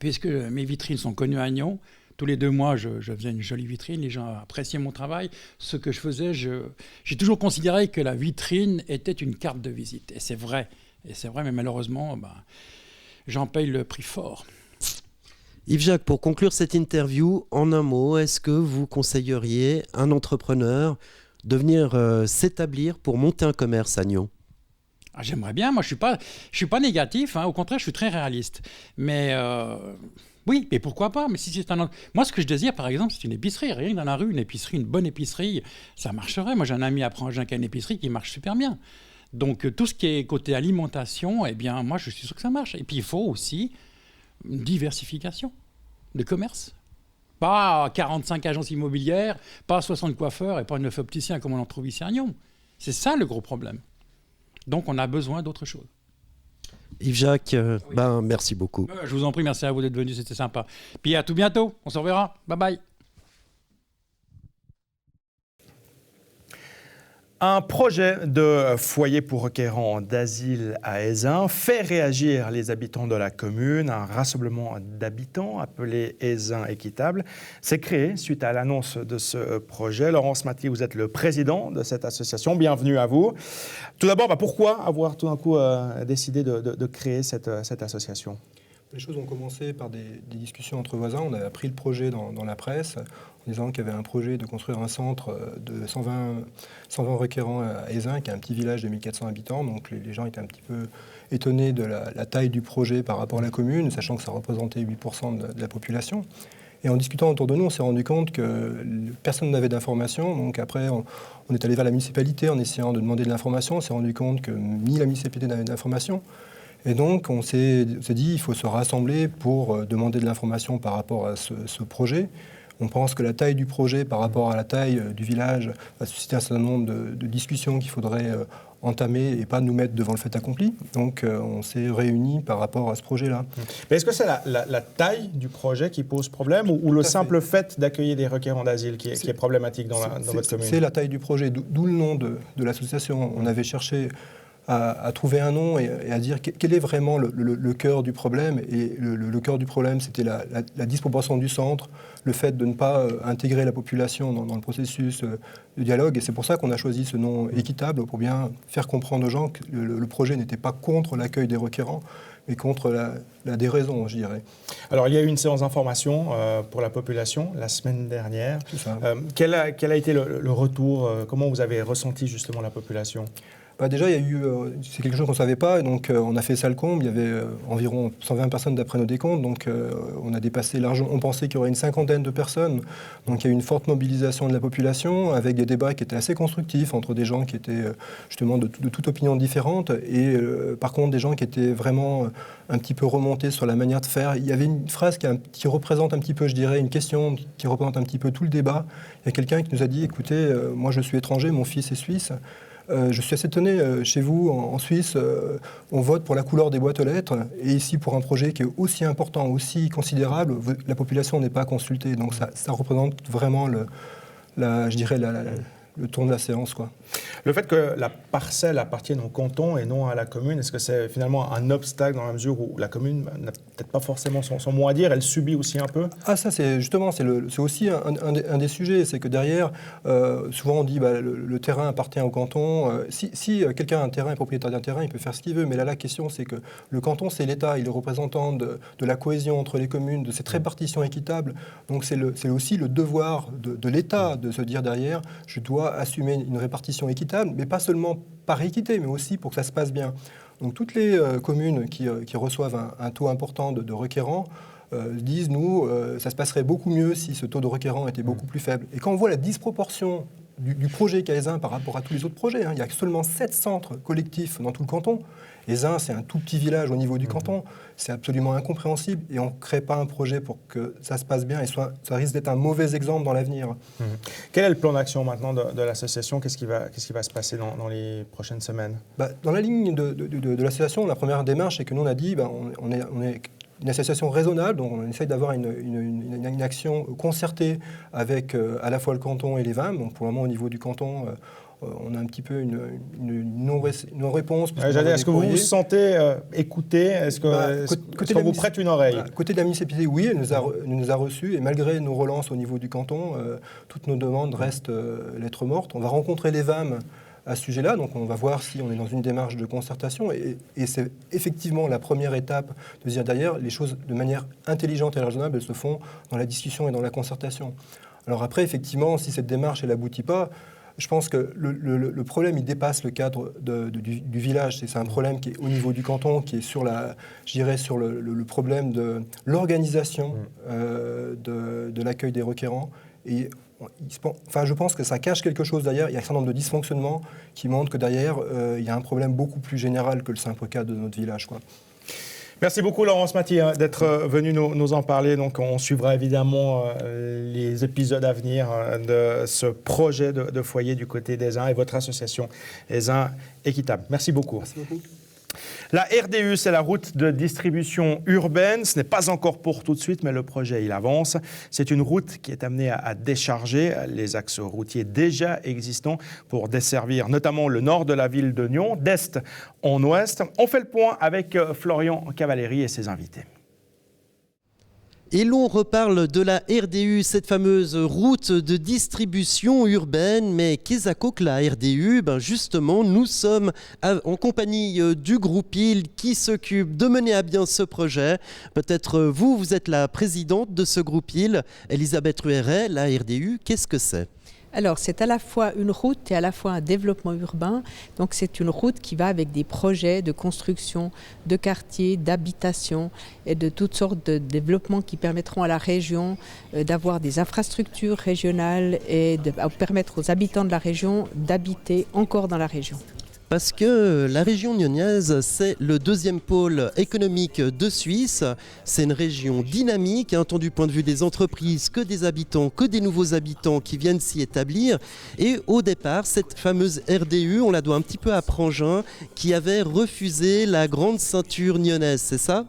puisque mes vitrines sont connues à Nyon. Tous les 2 mois, je faisais une jolie vitrine, les gens appréciaient mon travail. Ce que je faisais, j'ai toujours considéré que la vitrine était une carte de visite. Et c'est vrai, mais malheureusement, j'en paye le prix fort. Yves-Jacques, pour conclure cette interview, en un mot, est-ce que vous conseilleriez à un entrepreneur de venir s'établir pour monter un commerce à Nyon ? J'aimerais bien, moi je suis pas négatif, au contraire je suis très réaliste. Mais oui, mais pourquoi pas ? Mais si c'est moi ce que je désire par exemple c'est une épicerie, rien que dans la rue, une épicerie, une bonne épicerie, ça marcherait. Moi j'ai un ami à Prangin qui a une épicerie qui marche super bien. Donc tout ce qui est côté alimentation, eh bien moi je suis sûr que ça marche. Et puis il faut aussi une diversification de commerce. Pas 45 agences immobilières, pas 60 coiffeurs et pas 9 opticiens comme on en trouve ici à Nyon. C'est ça le gros problème. Donc on a besoin d'autre chose. Yves-Jacques, merci beaucoup. Je vous en prie, merci à vous d'être venu, c'était sympa. Puis à tout bientôt, on se reverra. Bye bye. Un projet de foyer pour requérants d'asile à Aisin fait réagir les habitants de la commune. Un rassemblement d'habitants appelé Aisin Équitable s'est créé suite à l'annonce de ce projet. Laurence Mathieu, vous êtes le président de cette association. Bienvenue à vous. Tout d'abord, pourquoi avoir tout d'un coup décidé de créer cette association ? Les choses ont commencé par des discussions entre voisins. On avait appris le projet dans la presse en disant qu'il y avait un projet de construire un centre de 120 requérants à Aisin, qui est un petit village de 1400 habitants. Donc les gens étaient un petit peu étonnés de la taille du projet par rapport à la commune, sachant que ça représentait 8% de la population. Et en discutant autour de nous, on s'est rendu compte que personne n'avait d'informations. Donc après, on est allé vers la municipalité en essayant de demander de l'information. On s'est rendu compte que ni la municipalité n'avait d'informations. Et donc, on s'est dit il faut se rassembler pour demander de l'information par rapport à ce projet. On pense que la taille du projet par rapport à la taille du village va susciter un certain nombre de discussions qu'il faudrait entamer et pas nous mettre devant le fait accompli. Donc, on s'est réunis par rapport à ce projet-là. Mais est-ce que c'est la taille du projet qui pose problème ou le simple fait d'accueillir des requérants d'asile qui est problématique dans votre commune ? C'est la taille du projet, d'où le nom de l'association. On avait cherché à trouver un nom et à dire quel est vraiment le cœur du problème. Et le cœur du problème, c'était la disproportion du centre, le fait de ne pas intégrer la population dans le processus de dialogue. Et c'est pour ça qu'on a choisi ce nom équitable, pour bien faire comprendre aux gens que le projet n'était pas contre l'accueil des requérants, mais contre la déraison, je dirais. Alors, il y a eu une séance d'information pour la population la semaine dernière. C'est ça. Quel a été le retour ? Comment vous avez ressenti justement la population ? Déjà, il y a eu, c'est quelque chose qu'on ne savait pas, et donc on a fait salle comble. Il y avait environ 120 personnes d'après nos décomptes, donc on a dépassé largement. On pensait qu'il y aurait une 50aine de personnes, donc il y a eu une forte mobilisation de la population, avec des débats qui étaient assez constructifs entre des gens qui étaient justement de toute opinion différente, et par contre des gens qui étaient vraiment un petit peu remontés sur la manière de faire. Il y avait une phrase qui représente un petit peu, je dirais, une question qui représente un petit peu tout le débat. Il y a quelqu'un qui nous a dit, écoutez, moi je suis étranger, mon fils est suisse. Je suis assez étonné, chez vous, en Suisse, on vote pour la couleur des boîtes aux lettres, et ici, pour un projet qui est aussi important, aussi considérable, la population n'est pas consultée. Donc ça représente vraiment le ton de la séance, quoi. Le fait que la parcelle appartienne au canton et non à la commune, est-ce que c'est finalement un obstacle dans la mesure où la commune n'a peut-être pas forcément son mot à dire, elle subit aussi un peu? Ah, ça, c'est justement, c'est aussi un des sujets, c'est que derrière, souvent on dit le terrain appartient au canton. Si quelqu'un a un terrain, est propriétaire d'un terrain, il peut faire ce qu'il veut, mais là, la question, c'est que le canton, c'est l'État, il est représentant de la cohésion entre les communes, de cette répartition équitable. Donc c'est aussi le devoir de l'État de se dire derrière, je dois assumer une répartition équitable, mais pas seulement par équité, mais aussi pour que ça se passe bien. Donc toutes les communes qui reçoivent un taux important de requérants disent, nous, ça se passerait beaucoup mieux si ce taux de requérants était beaucoup plus faible. Et quand on voit la disproportion du projet qu'a Ézin par rapport à tous les autres projets, il y a seulement 7 centres collectifs dans tout le canton. Ézin, c'est un tout petit village au niveau du canton. C'est absolument incompréhensible et on ne crée pas un projet pour que ça se passe bien et ça risque d'être un mauvais exemple dans l'avenir. Quel est le plan d'action maintenant de l'association? Qu'est-ce qui va se passer dans les prochaines semaines? Dans la ligne de l'association, la première démarche, c'est que nous, on a dit on est une association raisonnable, donc on essaye d'avoir une action concertée avec à la fois le canton et les VAM. Donc pour le moment, au niveau du canton, on a un petit peu une non-réponse. Est-ce que vous vous sentez écouté? Est-ce qu'on vous prête une oreille? Côté de la municipalité, oui, elle nous a reçus, et malgré nos relances au niveau du canton, toutes nos demandes restent lettres mortes. On va rencontrer les VAM à ce sujet-là, donc on va voir si on est dans une démarche de concertation, et c'est effectivement la première étape de dire derrière, les choses de manière intelligente et raisonnable, elles se font dans la discussion et dans la concertation. Alors après, effectivement, si cette démarche, elle n'aboutit pas, je pense que le problème, il dépasse le cadre du village. C'est un problème qui est au niveau du canton, qui est sur le problème de l'organisation de l'accueil des requérants. Et je pense que ça cache quelque chose derrière. Il y a un certain nombre de dysfonctionnements qui montrent que derrière, il y a un problème beaucoup plus général que le simple cas de notre village, quoi. Merci beaucoup Laurence Mathy d'être venu nous en parler. Donc, on suivra évidemment les épisodes à venir de ce projet de foyer du côté d'Ézin et votre association Ézin Équitable. Merci beaucoup. Merci beaucoup. La RDU, c'est la route de distribution urbaine. Ce n'est pas encore pour tout de suite, mais le projet, il avance. C'est une route qui est amenée à décharger les axes routiers déjà existants pour desservir notamment le nord de la ville de Nyon, d'est en ouest. On fait le point avec Florian Cavalleri et ses invités. Et l'on reparle de la RDU, cette fameuse route de distribution urbaine. Mais qu'est-ce que la RDU? Justement, nous sommes en compagnie du groupe IL qui s'occupe de mener à bien ce projet. Peut-être vous êtes la présidente de ce groupe IL, Elisabeth Ruéret. La RDU, qu'est-ce que c'est? Alors, c'est à la fois une route et à la fois un développement urbain. Donc, c'est une route qui va avec des projets de construction de quartiers, d'habitation et de toutes sortes de développements qui permettront à la région d'avoir des infrastructures régionales et de permettre aux habitants de la région d'habiter encore dans la région. Parce que la région nyonnaise, c'est le deuxième pôle économique de Suisse. C'est une région dynamique, tant du point de vue des entreprises que des habitants, que des nouveaux habitants qui viennent s'y établir. Et au départ, cette fameuse RDU, on la doit un petit peu à Prangin, qui avait refusé la grande ceinture nyonnaise, c'est ça ?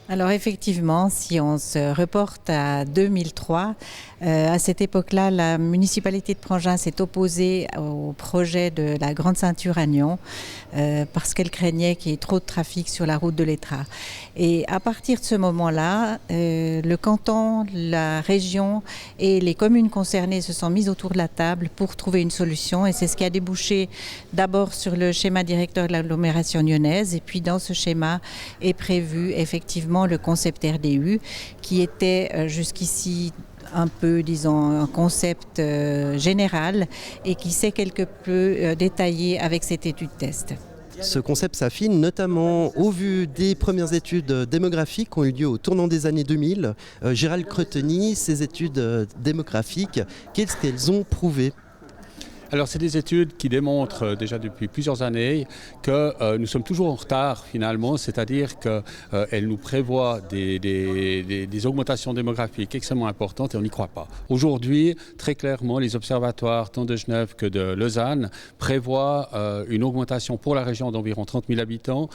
Alors effectivement, si on se reporte à 2003, à cette époque-là, la municipalité de Prangin s'est opposée au projet de la Grande Ceinture à Nyon parce qu'elle craignait qu'il y ait trop de trafic sur la route de l'Étrat. Et à partir de ce moment-là, le canton, la région et les communes concernées se sont mises autour de la table pour trouver une solution. Et c'est ce qui a débouché d'abord sur le schéma directeur de l'agglomération nyonnaise. Et puis dans ce schéma est prévu effectivement le concept RDU qui était jusqu'ici un peu, disons, un concept général et qui s'est quelque peu détaillé avec cette étude test. Ce concept s'affine notamment au vu des premières études démographiques qui ont eu lieu au tournant des années 2000. Gérald Creteny, ces études démographiques, qu'est-ce qu'elles ont prouvé ? Alors, c'est des études qui démontrent déjà depuis plusieurs années que nous sommes toujours en retard finalement, c'est-à-dire qu'elles nous prévoient des augmentations démographiques extrêmement importantes et on n'y croit pas. Aujourd'hui, très clairement, les observatoires tant de Genève que de Lausanne prévoient une augmentation pour la région d'environ 30 000 habitants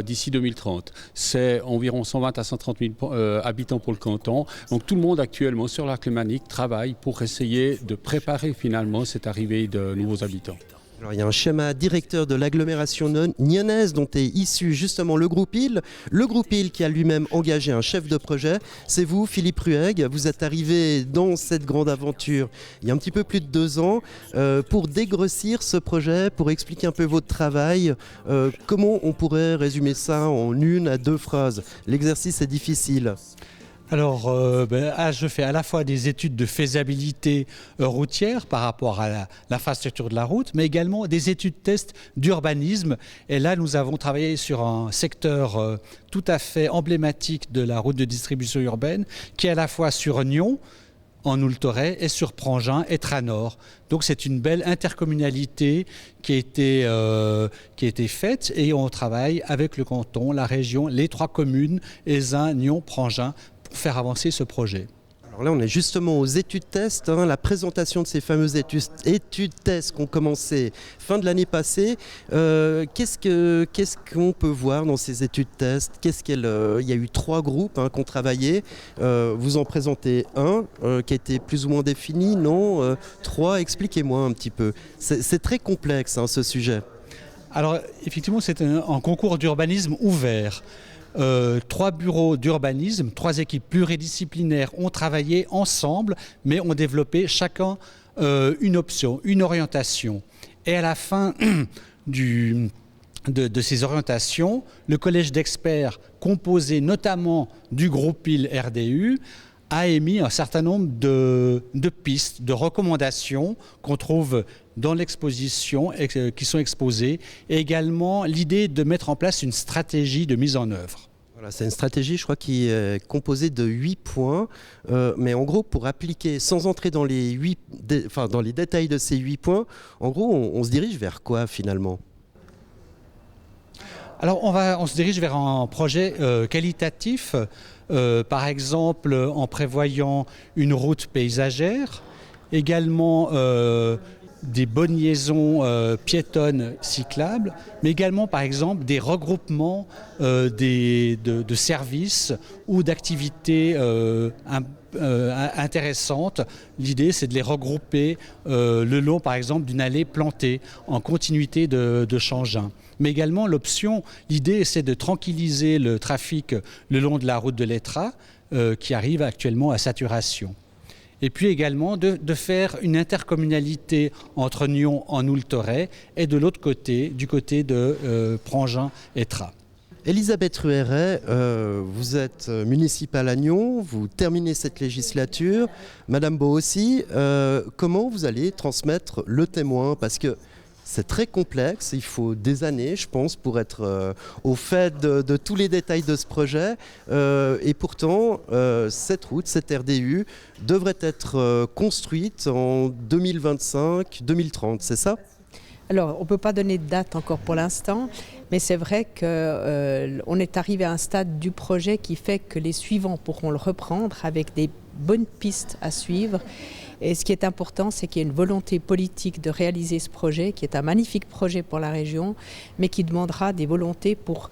d'ici 2030. C'est environ 120 à 130 000 habitants pour le canton. Donc tout le monde actuellement sur l'arc lémanique travaille pour essayer de préparer finalement cette arrivée de nouveaux habitants. Alors, il y a un schéma directeur de l'agglomération nyonnaise dont est issu justement le groupe IL. Le groupe IL qui a lui-même engagé un chef de projet. C'est vous, Philippe Rueg. Vous êtes arrivé dans cette grande aventure il y a un petit peu plus de 2 ans pour dégrossir ce projet, pour expliquer un peu votre travail. Comment on pourrait résumer ça en 1 à 2 phrases? L'exercice est difficile. Alors, je fais à la fois des études de faisabilité routière par rapport à l'infrastructure de la route, mais également des études test d'urbanisme. Et là, nous avons travaillé sur un secteur tout à fait emblématique de la route de distribution urbaine, qui est à la fois sur Nyon, en Oultoret, et sur Prangin et Tranor. Donc c'est une belle intercommunalité qui a été faite, et on travaille avec le canton, la région, les 3 communes, Ézin, Nyon, Prangin, pour faire avancer ce projet. Alors là, on est justement aux études tests, la présentation de ces fameuses études tests qui ont commencé fin de l'année passée. Qu'est-ce qu'on peut voir dans ces études tests? Il y a eu 3 groupes qui ont travaillé. Vous en présentez un qui a été plus ou moins défini, non 3, expliquez-moi un petit peu. C'est très complexe ce sujet. Alors effectivement, c'est un concours d'urbanisme ouvert. 3 bureaux d'urbanisme, 3 équipes pluridisciplinaires ont travaillé ensemble, mais ont développé chacun une option, une orientation. Et à la fin de ces orientations, le collège d'experts, composé notamment du groupe IL RDU, a émis un certain nombre de pistes, de recommandations qu'on trouve dans l'exposition et qui sont exposées, et également l'idée de mettre en place une stratégie de mise en œuvre. Voilà, c'est une stratégie, je crois, qui est composée de 8 points, mais en gros, pour appliquer, sans entrer dans les détails de ces 8 points, en gros, on se dirige vers quoi finalement ? Alors, on se dirige vers un projet qualitatif, par exemple en prévoyant une route paysagère, également des bonnes liaisons piétonnes cyclables, mais également par exemple des regroupements de services ou d'activités intéressantes. L'idée, c'est de les regrouper le long par exemple d'une allée plantée en continuité de Changin. Mais également l'idée, c'est de tranquilliser le trafic le long de la route de l'Étra qui arrive actuellement à saturation. Et puis également de faire une intercommunalité entre Nyon en Oultoret et de l'autre côté, du côté de Prangin-Étra. Elisabeth Rueret, vous êtes municipale à Nyon, vous terminez cette législature. Madame Beau aussi, comment vous allez transmettre le témoin? Parce que c'est très complexe, il faut des années, je pense, pour être au fait de tous les détails de ce projet. Et pourtant, cette route, cette RDU, devrait être construite en 2025-2030, c'est ça ? Alors, on ne peut pas donner de date encore pour l'instant, mais c'est vrai qu'on est arrivé à un stade du projet qui fait que les suivants pourront le reprendre avec des bonnes pistes à suivre. Et ce qui est important, c'est qu'il y ait une volonté politique de réaliser ce projet, qui est un magnifique projet pour la région, mais qui demandera des volontés pour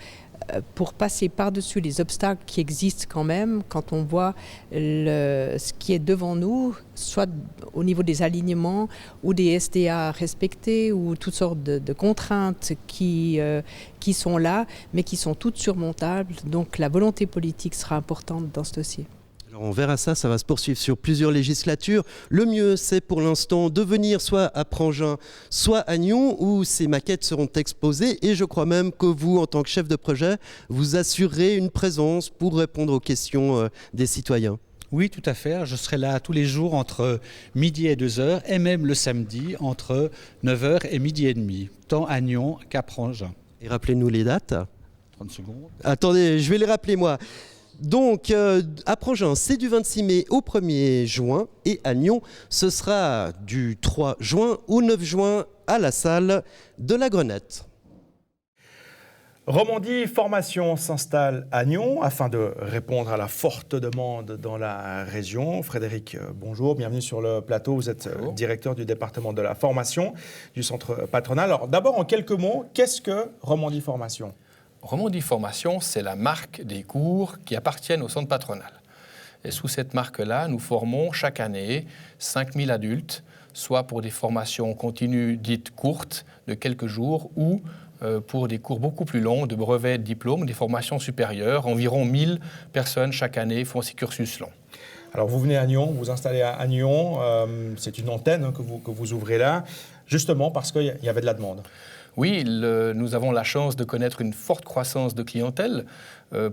passer par-dessus les obstacles qui existent quand même, quand on voit ce qui est devant nous, soit au niveau des alignements ou des SDA respectés, ou toutes sortes de contraintes qui sont là, mais qui sont toutes surmontables. Donc la volonté politique sera importante dans ce dossier. Alors on verra ça va se poursuivre sur plusieurs législatures. Le mieux, c'est pour l'instant de venir soit à Prangin, soit à Nyon, où ces maquettes seront exposées. Et je crois même que vous, en tant que chef de projet, vous assurerez une présence pour répondre aux questions des citoyens. Oui, tout à fait. Je serai là tous les jours entre midi et 2h, et même le samedi entre 9h et midi et demi, tant à Nyon qu'à Prangin. Et rappelez-nous les dates. 30 secondes. Attendez, je vais les rappeler moi. Donc, à Prangin, c'est du 26 mai au 1er juin, et à Nyon, ce sera du 3 juin au 9 juin à la salle de la Grenette. Romandie Formation s'installe à Nyon afin de répondre à la forte demande dans la région. Frédéric, bonjour, bienvenue sur le plateau. Vous êtes directeur du département de la formation du centre patronal. Alors d'abord, en quelques mots, qu'est-ce que Romandie Formation ? Romandie Formation, c'est la marque des cours qui appartiennent au centre patronal. Et sous cette marque-là, nous formons chaque année 5000 adultes soit pour des formations continues dites courtes de quelques jours ou pour des cours beaucoup plus longs de brevets, de diplômes, des formations supérieures. Environ 1000 personnes chaque année font ces cursus longs. Alors vous venez à Nyon, vous vous installez à Nyon, c'est une antenne que vous ouvrez là, justement parce qu'il y avait de la demande. Oui, nous avons la chance de connaître une forte croissance de clientèle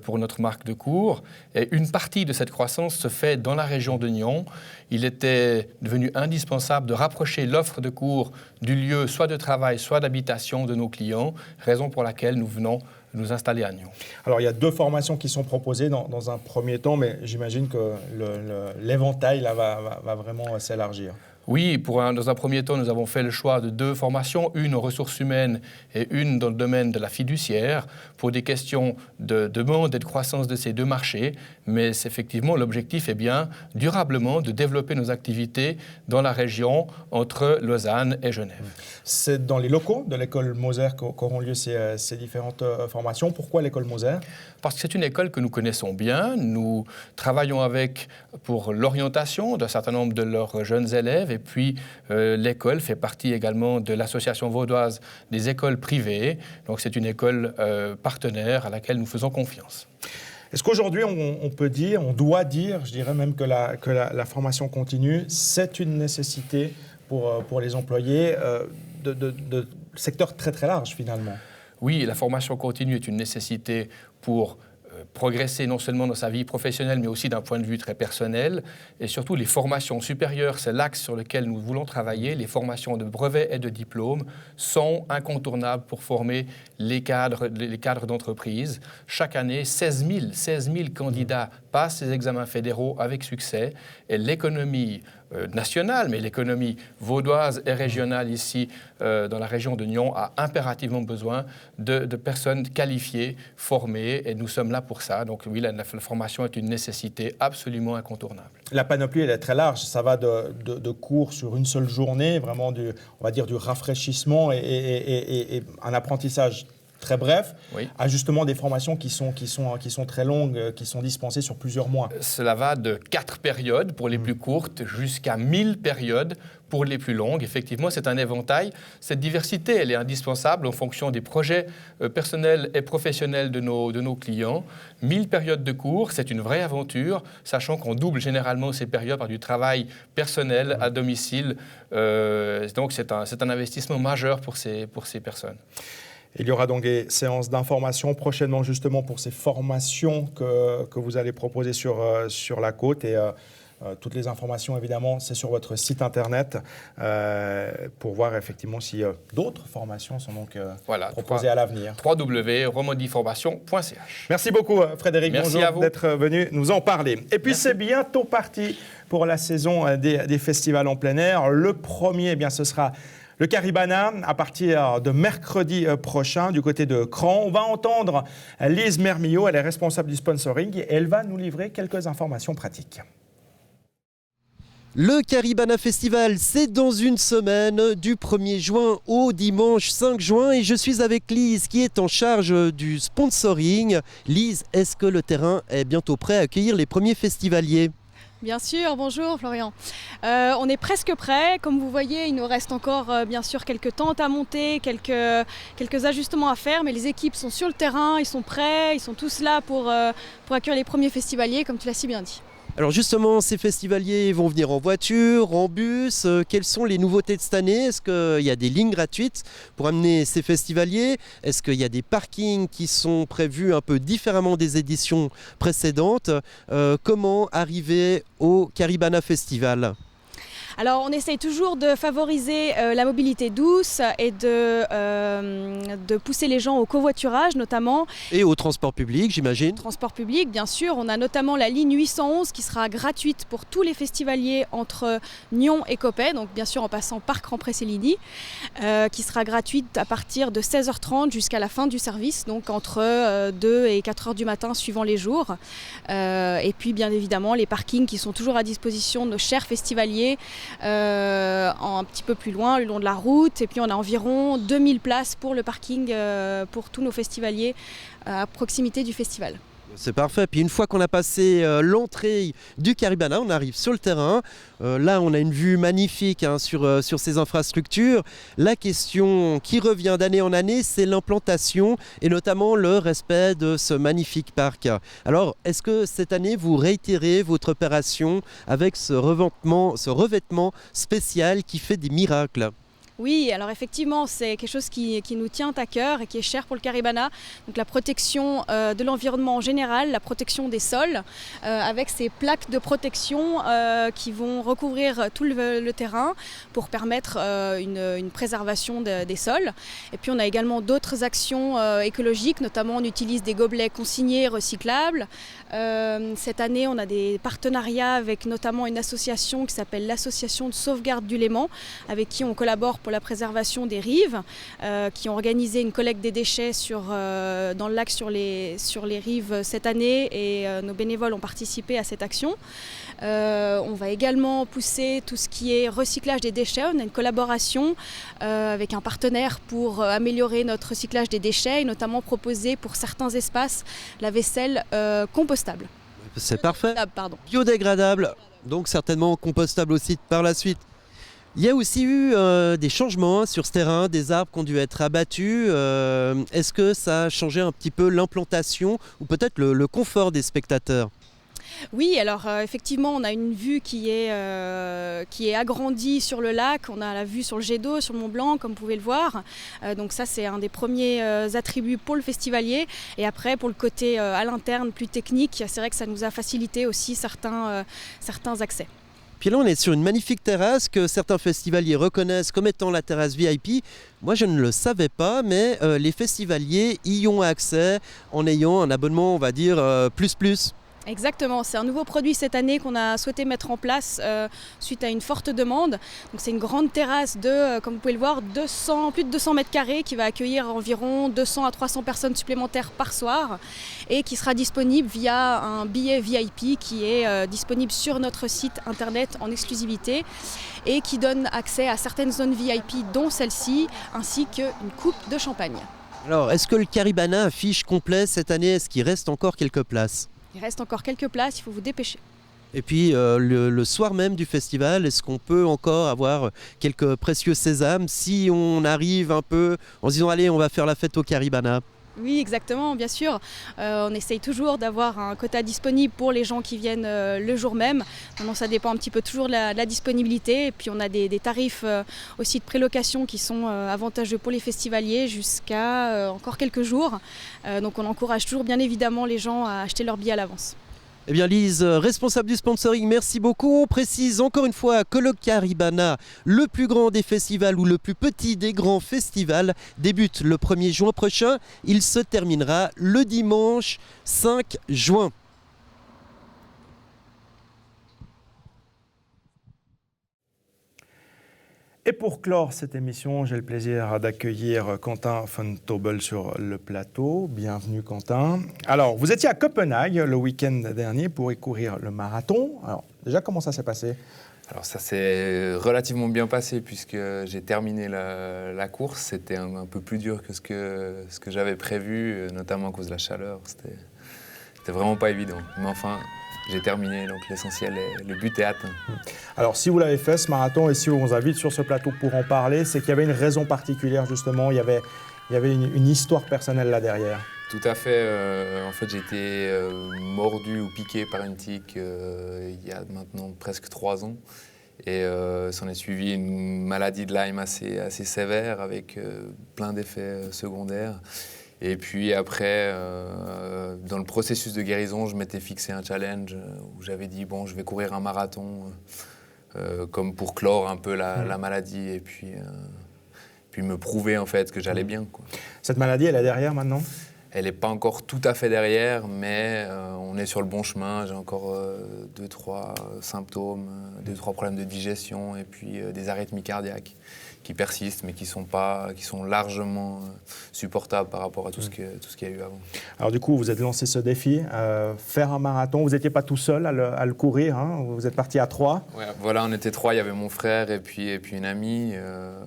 pour notre marque de cours. Et une partie de cette croissance se fait dans la région de Nyon. Il était devenu indispensable de rapprocher l'offre de cours du lieu soit de travail, soit d'habitation de nos clients, raison pour laquelle nous venons nous installer à Nyon. Alors il y a 2 formations qui sont proposées dans un premier temps, mais j'imagine que l'éventail là, va vraiment s'élargir. Oui, dans un premier temps, nous avons fait le choix de 2 formations, une aux ressources humaines et une dans le domaine de la fiduciaire, pour des questions de demande et de croissance de ces 2 marchés. Mais effectivement, l'objectif est bien durablement de développer nos activités dans la région entre Lausanne et Genève. C'est dans les locaux de l'école Moser qu'auront lieu ces différentes formations. Pourquoi l'école Moser ? Parce que c'est une école que nous connaissons bien. Nous travaillons avec pour l'orientation d'un certain nombre de leurs jeunes élèves. Et puis, l'école fait partie également de l'association vaudoise des écoles privées. Donc, c'est une école partenaire à laquelle nous faisons confiance. Est-ce qu'aujourd'hui, on peut dire, on doit dire, je dirais même que la formation continue, c'est une nécessité pour les employés de secteur très très large finalement? Oui, la formation continue est une nécessité pour progresser non seulement dans sa vie professionnelle, mais aussi d'un point de vue très personnel. Et surtout, les formations supérieures, c'est l'axe sur lequel nous voulons travailler. Les formations de brevets et de diplômes sont incontournables pour former les cadres d'entreprise. Chaque année, 16 000 candidats passent ces examens fédéraux avec succès. Et l'économie nationale, mais l'économie vaudoise et régionale ici, dans la région de Nyon, a impérativement besoin de personnes qualifiées, formées, et nous sommes là pour ça. Donc oui, la formation est une nécessité absolument incontournable. La panoplie, elle est très large. Ça va de cours sur une seule journée, vraiment on va dire du rafraîchissement et un apprentissage très bref, oui, à justement des formations qui sont très longues, qui sont dispensées sur plusieurs mois. Cela va de 4 périodes pour les plus courtes jusqu'à 1000 périodes pour les plus longues. Effectivement, c'est un éventail. Cette diversité, elle est indispensable en fonction des projets personnels et professionnels de nos clients. 1000 périodes de cours, c'est une vraie aventure, sachant qu'on double généralement ces périodes par du travail personnel à domicile. Donc, c'est un investissement majeur pour ces personnes. Il y aura donc des séances d'information prochainement justement pour ces formations que vous allez proposer sur la côte. Et toutes les informations, évidemment, c'est sur votre site internet pour voir effectivement si d'autres formations sont donc proposées à l'avenir. www.romandieformation.ch. Merci beaucoup Frédéric. Merci bonjour d'être venu nous en parler. Et puis c'est bientôt parti pour la saison des festivals en plein air. Le premier, eh bien, ce sera le Caribana, à partir de mercredi prochain, du côté de Cran. On va entendre Lise Mermillot, elle est responsable du sponsoring, et elle va nous livrer quelques informations pratiques. Le Caribana Festival, c'est dans une semaine, du 1er juin au dimanche 5 juin. Et je suis avec Lise qui est en charge du sponsoring. Lise, est-ce que le terrain est bientôt prêt à accueillir les premiers festivaliers ? Bien sûr, bonjour Florian. On est presque prêt. Comme vous voyez, il nous reste encore bien sûr quelques tentes à monter, quelques ajustements à faire, mais les équipes sont sur le terrain, ils sont prêts, ils sont tous là pour accueillir les premiers festivaliers, comme tu l'as si bien dit. Alors justement, ces festivaliers vont venir en voiture, en bus. Quelles sont les nouveautés de cette année ? Est-ce qu'il y a des lignes gratuites pour amener ces festivaliers ? Est-ce qu'il y a des parkings qui sont prévus un peu différemment des éditions précédentes ? Comment arriver au Caribana Festival ? Alors on essaye toujours de favoriser la mobilité douce et de pousser les gens au covoiturage notamment. Et au transport public, j'imagine. Transport public, bien sûr. On a notamment la ligne 811 qui sera gratuite pour tous les festivaliers entre Nyon et Coppet, donc bien sûr en passant par Cran-Près-Céligny, qui sera gratuite à partir de 16h30 jusqu'à la fin du service, donc entre 2 et 4h du matin suivant les jours. Et puis bien évidemment les parkings qui sont toujours à disposition de nos chers festivaliers, un petit peu plus loin, le long de la route. Et puis on a environ 2000 places pour le parking pour tous nos festivaliers à proximité du festival. C'est parfait. Puis une fois qu'on a passé l'entrée du Caribana, on arrive sur le terrain. Là, on a une vue magnifique sur ces infrastructures. La question qui revient d'année en année, c'est l'implantation et notamment le respect de ce magnifique parc. Alors, est-ce que cette année, vous réitérez votre opération avec ce revêtement spécial qui fait des miracles ? Oui, alors effectivement, c'est quelque chose qui nous tient à cœur et qui est cher pour le Caribana. Donc la protection de l'environnement en général, la protection des sols, avec ces plaques de protection qui vont recouvrir tout le terrain pour permettre une préservation des sols. Et puis on a également d'autres actions écologiques, notamment on utilise des gobelets consignés recyclables. Cette année, on a des partenariats avec notamment une association qui s'appelle l'Association de sauvegarde du Léman, avec qui on collabore pour la préservation des rives, qui ont organisé une collecte des déchets dans le lac sur les rives cette année et nos bénévoles ont participé à cette action. On va également pousser tout ce qui est recyclage des déchets. On a une collaboration avec un partenaire pour améliorer notre recyclage des déchets et notamment proposer pour certains espaces la vaisselle compostable. C'est parfait. Pardon. Biodégradable, donc certainement compostable aussi par la suite. Il y a aussi eu des changements sur ce terrain, des arbres qui ont dû être abattus. Est-ce que ça a changé un petit peu l'implantation ou peut-être le confort des spectateurs ? Oui, alors effectivement, on a une vue qui est agrandie sur le lac. On a la vue sur le jet d'eau, sur le Mont Blanc, comme vous pouvez le voir. Donc ça, c'est un des premiers attributs pour le festivalier. Et après, pour le côté à l'interne, plus technique, c'est vrai que ça nous a facilité aussi certains accès. Puis là, on est sur une magnifique terrasse que certains festivaliers reconnaissent comme étant la terrasse VIP. Moi, je ne le savais pas, mais les festivaliers y ont accès en ayant un abonnement, on va dire, plus. Exactement, c'est un nouveau produit cette année qu'on a souhaité mettre en place suite à une forte demande. Donc c'est une grande terrasse de, comme vous pouvez le voir, plus de 200 mètres carrés qui va accueillir environ 200 à 300 personnes supplémentaires par soir et qui sera disponible via un billet VIP qui est disponible sur notre site internet en exclusivité et qui donne accès à certaines zones VIP dont celle-ci ainsi qu'une coupe de champagne. Alors, est-ce que le Caribana affiche complet cette année ? Est-ce qu'il reste encore quelques places ? Il reste encore quelques places, il faut vous dépêcher. Et puis le soir même du festival, est-ce qu'on peut encore avoir quelques précieux sésames si on arrive un peu en se disant allez, on va faire la fête au Caribana ? Oui, exactement, bien sûr. On essaye toujours d'avoir un quota disponible pour les gens qui viennent le jour même. Maintenant, ça dépend un petit peu toujours de la disponibilité. Et puis, on a des tarifs aussi de prélocation qui sont avantageux pour les festivaliers jusqu'à encore quelques jours. Donc, on encourage toujours bien évidemment les gens à acheter leurs billets à l'avance. Eh bien Lise, responsable du sponsoring, merci beaucoup. On précise encore une fois que le Caribana, le plus grand des festivals ou le plus petit des grands festivals, débute le 1er juin prochain. Il se terminera le dimanche 5 juin. Et pour clore cette émission, j'ai le plaisir d'accueillir Quentin von Tobel sur le plateau. Bienvenue Quentin. Alors, vous étiez à Copenhague le week-end dernier pour y courir le marathon. Alors, déjà, comment ça s'est passé ? Alors ça s'est relativement bien passé puisque j'ai terminé la course. C'était un peu plus dur que ce que j'avais prévu, notamment à cause de la chaleur. C'était vraiment pas évident. Mais enfin, j'ai terminé, donc l'essentiel, le but est atteint. Alors, si vous l'avez fait, ce marathon, et si on vous invite sur ce plateau pour en parler, c'est qu'il y avait une raison particulière, justement. Il y avait une histoire personnelle là derrière. Tout à fait. En fait, j'ai été mordu ou piqué par une tique il y a maintenant presque 3 ans. Et s'en est suivi une maladie de Lyme assez sévère avec plein d'effets secondaires. Et puis après, dans le processus de guérison, je m'étais fixé un challenge où j'avais dit, bon, je vais courir un marathon comme pour clore un peu la maladie et puis me prouver en fait que j'allais bien, quoi. Cette maladie, elle est derrière maintenant ? Elle n'est pas encore tout à fait derrière, mais on est sur le bon chemin. J'ai encore 2-3 symptômes, 2-3 problèmes de digestion et puis des arythmies cardiaques qui persistent, mais qui sont largement supportables par rapport à tout ce qu'il y a eu avant. Alors du coup, vous êtes lancé ce défi, faire un marathon. Vous n'étiez pas tout seul à le courir, hein. Vous êtes parti à 3. Ouais, voilà, on était 3. Il y avait mon frère et puis une amie.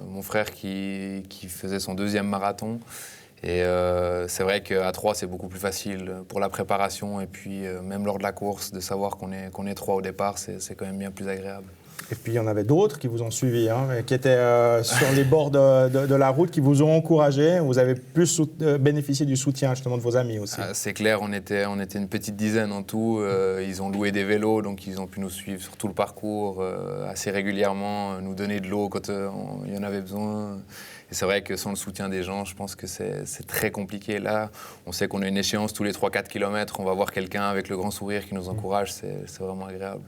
Mon frère qui faisait son 2e marathon. Et c'est vrai qu'à 3, c'est beaucoup plus facile pour la préparation. Et puis, même lors de la course, de savoir qu'on est 3 au départ, c'est quand même bien plus agréable. Et puis, il y en avait d'autres qui vous ont suivi, qui étaient sur les bords de la route, qui vous ont encouragé. Vous avez plus bénéficié du soutien, justement, de vos amis aussi. C'est clair, on était une petite dizaine en tout. Ils ont loué des vélos, donc ils ont pu nous suivre sur tout le parcours assez régulièrement, nous donner de l'eau quand il y en avait besoin. Et c'est vrai que sans le soutien des gens, je pense que c'est très compliqué. Là, on sait qu'on a une échéance tous les 3-4 km, on va voir quelqu'un avec le grand sourire qui nous encourage, c'est vraiment agréable.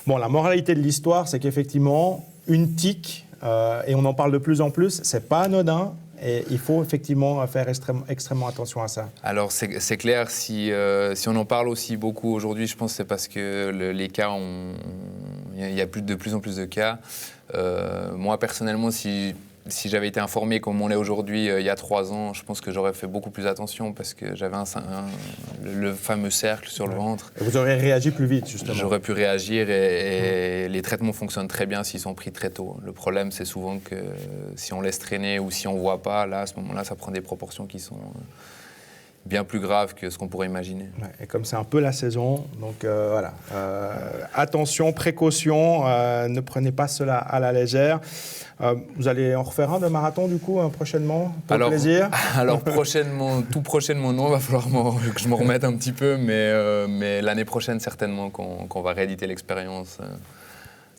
Bon, la moralité de l'histoire, c'est qu'effectivement, une tic, et on en parle de plus en plus, c'est pas anodin. Et il faut effectivement faire extrêmement attention à ça. Alors c'est clair, si on en parle aussi beaucoup aujourd'hui, je pense que c'est parce que les cas, il y a de plus en plus de cas. Moi personnellement, si j'avais été informé comme on l'est aujourd'hui il y a 3 ans, je pense que j'aurais fait beaucoup plus attention parce que j'avais le fameux cercle sur le ventre. Et vous auriez réagi plus vite, justement. J'aurais pu réagir et les traitements fonctionnent très bien s'ils sont pris très tôt. Le problème, c'est souvent que si on laisse traîner ou si on ne voit pas, là, à ce moment-là, ça prend des proportions qui sont bien plus graves que ce qu'on pourrait imaginer. Ouais, et comme c'est un peu la saison, donc voilà. Attention, précaution, ne prenez pas cela à la légère. Vous allez en refaire un de marathon, du coup, prochainement, pour le plaisir? Alors, tout prochainement, non, il va falloir que je me remette un petit peu, mais l'année prochaine, certainement, qu'on va rééditer l'expérience.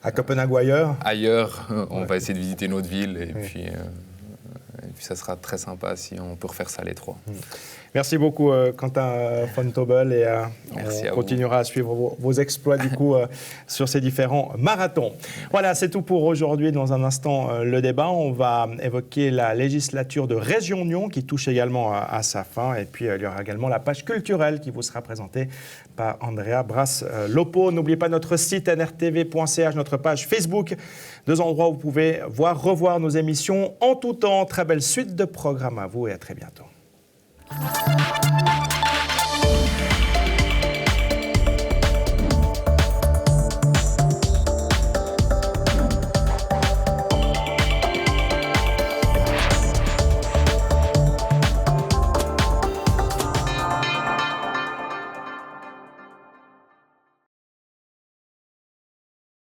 À Copenhague ou ailleurs? Ailleurs, on va essayer de visiter une autre ville, et puis ça sera très sympa si on peut refaire ça les 3. Merci beaucoup, Quentin von Tobel, et on continuera à suivre vos exploits du coup sur ces différents marathons. Voilà, c'est tout pour aujourd'hui. Dans un instant, le débat, on va évoquer la législature de Région Nyon qui touche également à sa fin, et puis il y aura également la page culturelle qui vous sera présentée par Andrea Brass-Lopo. N'oubliez pas notre site nrtv.ch, notre page Facebook, 2 endroits où vous pouvez revoir nos émissions en tout temps. Très belle suite de programmes à vous et à très bientôt.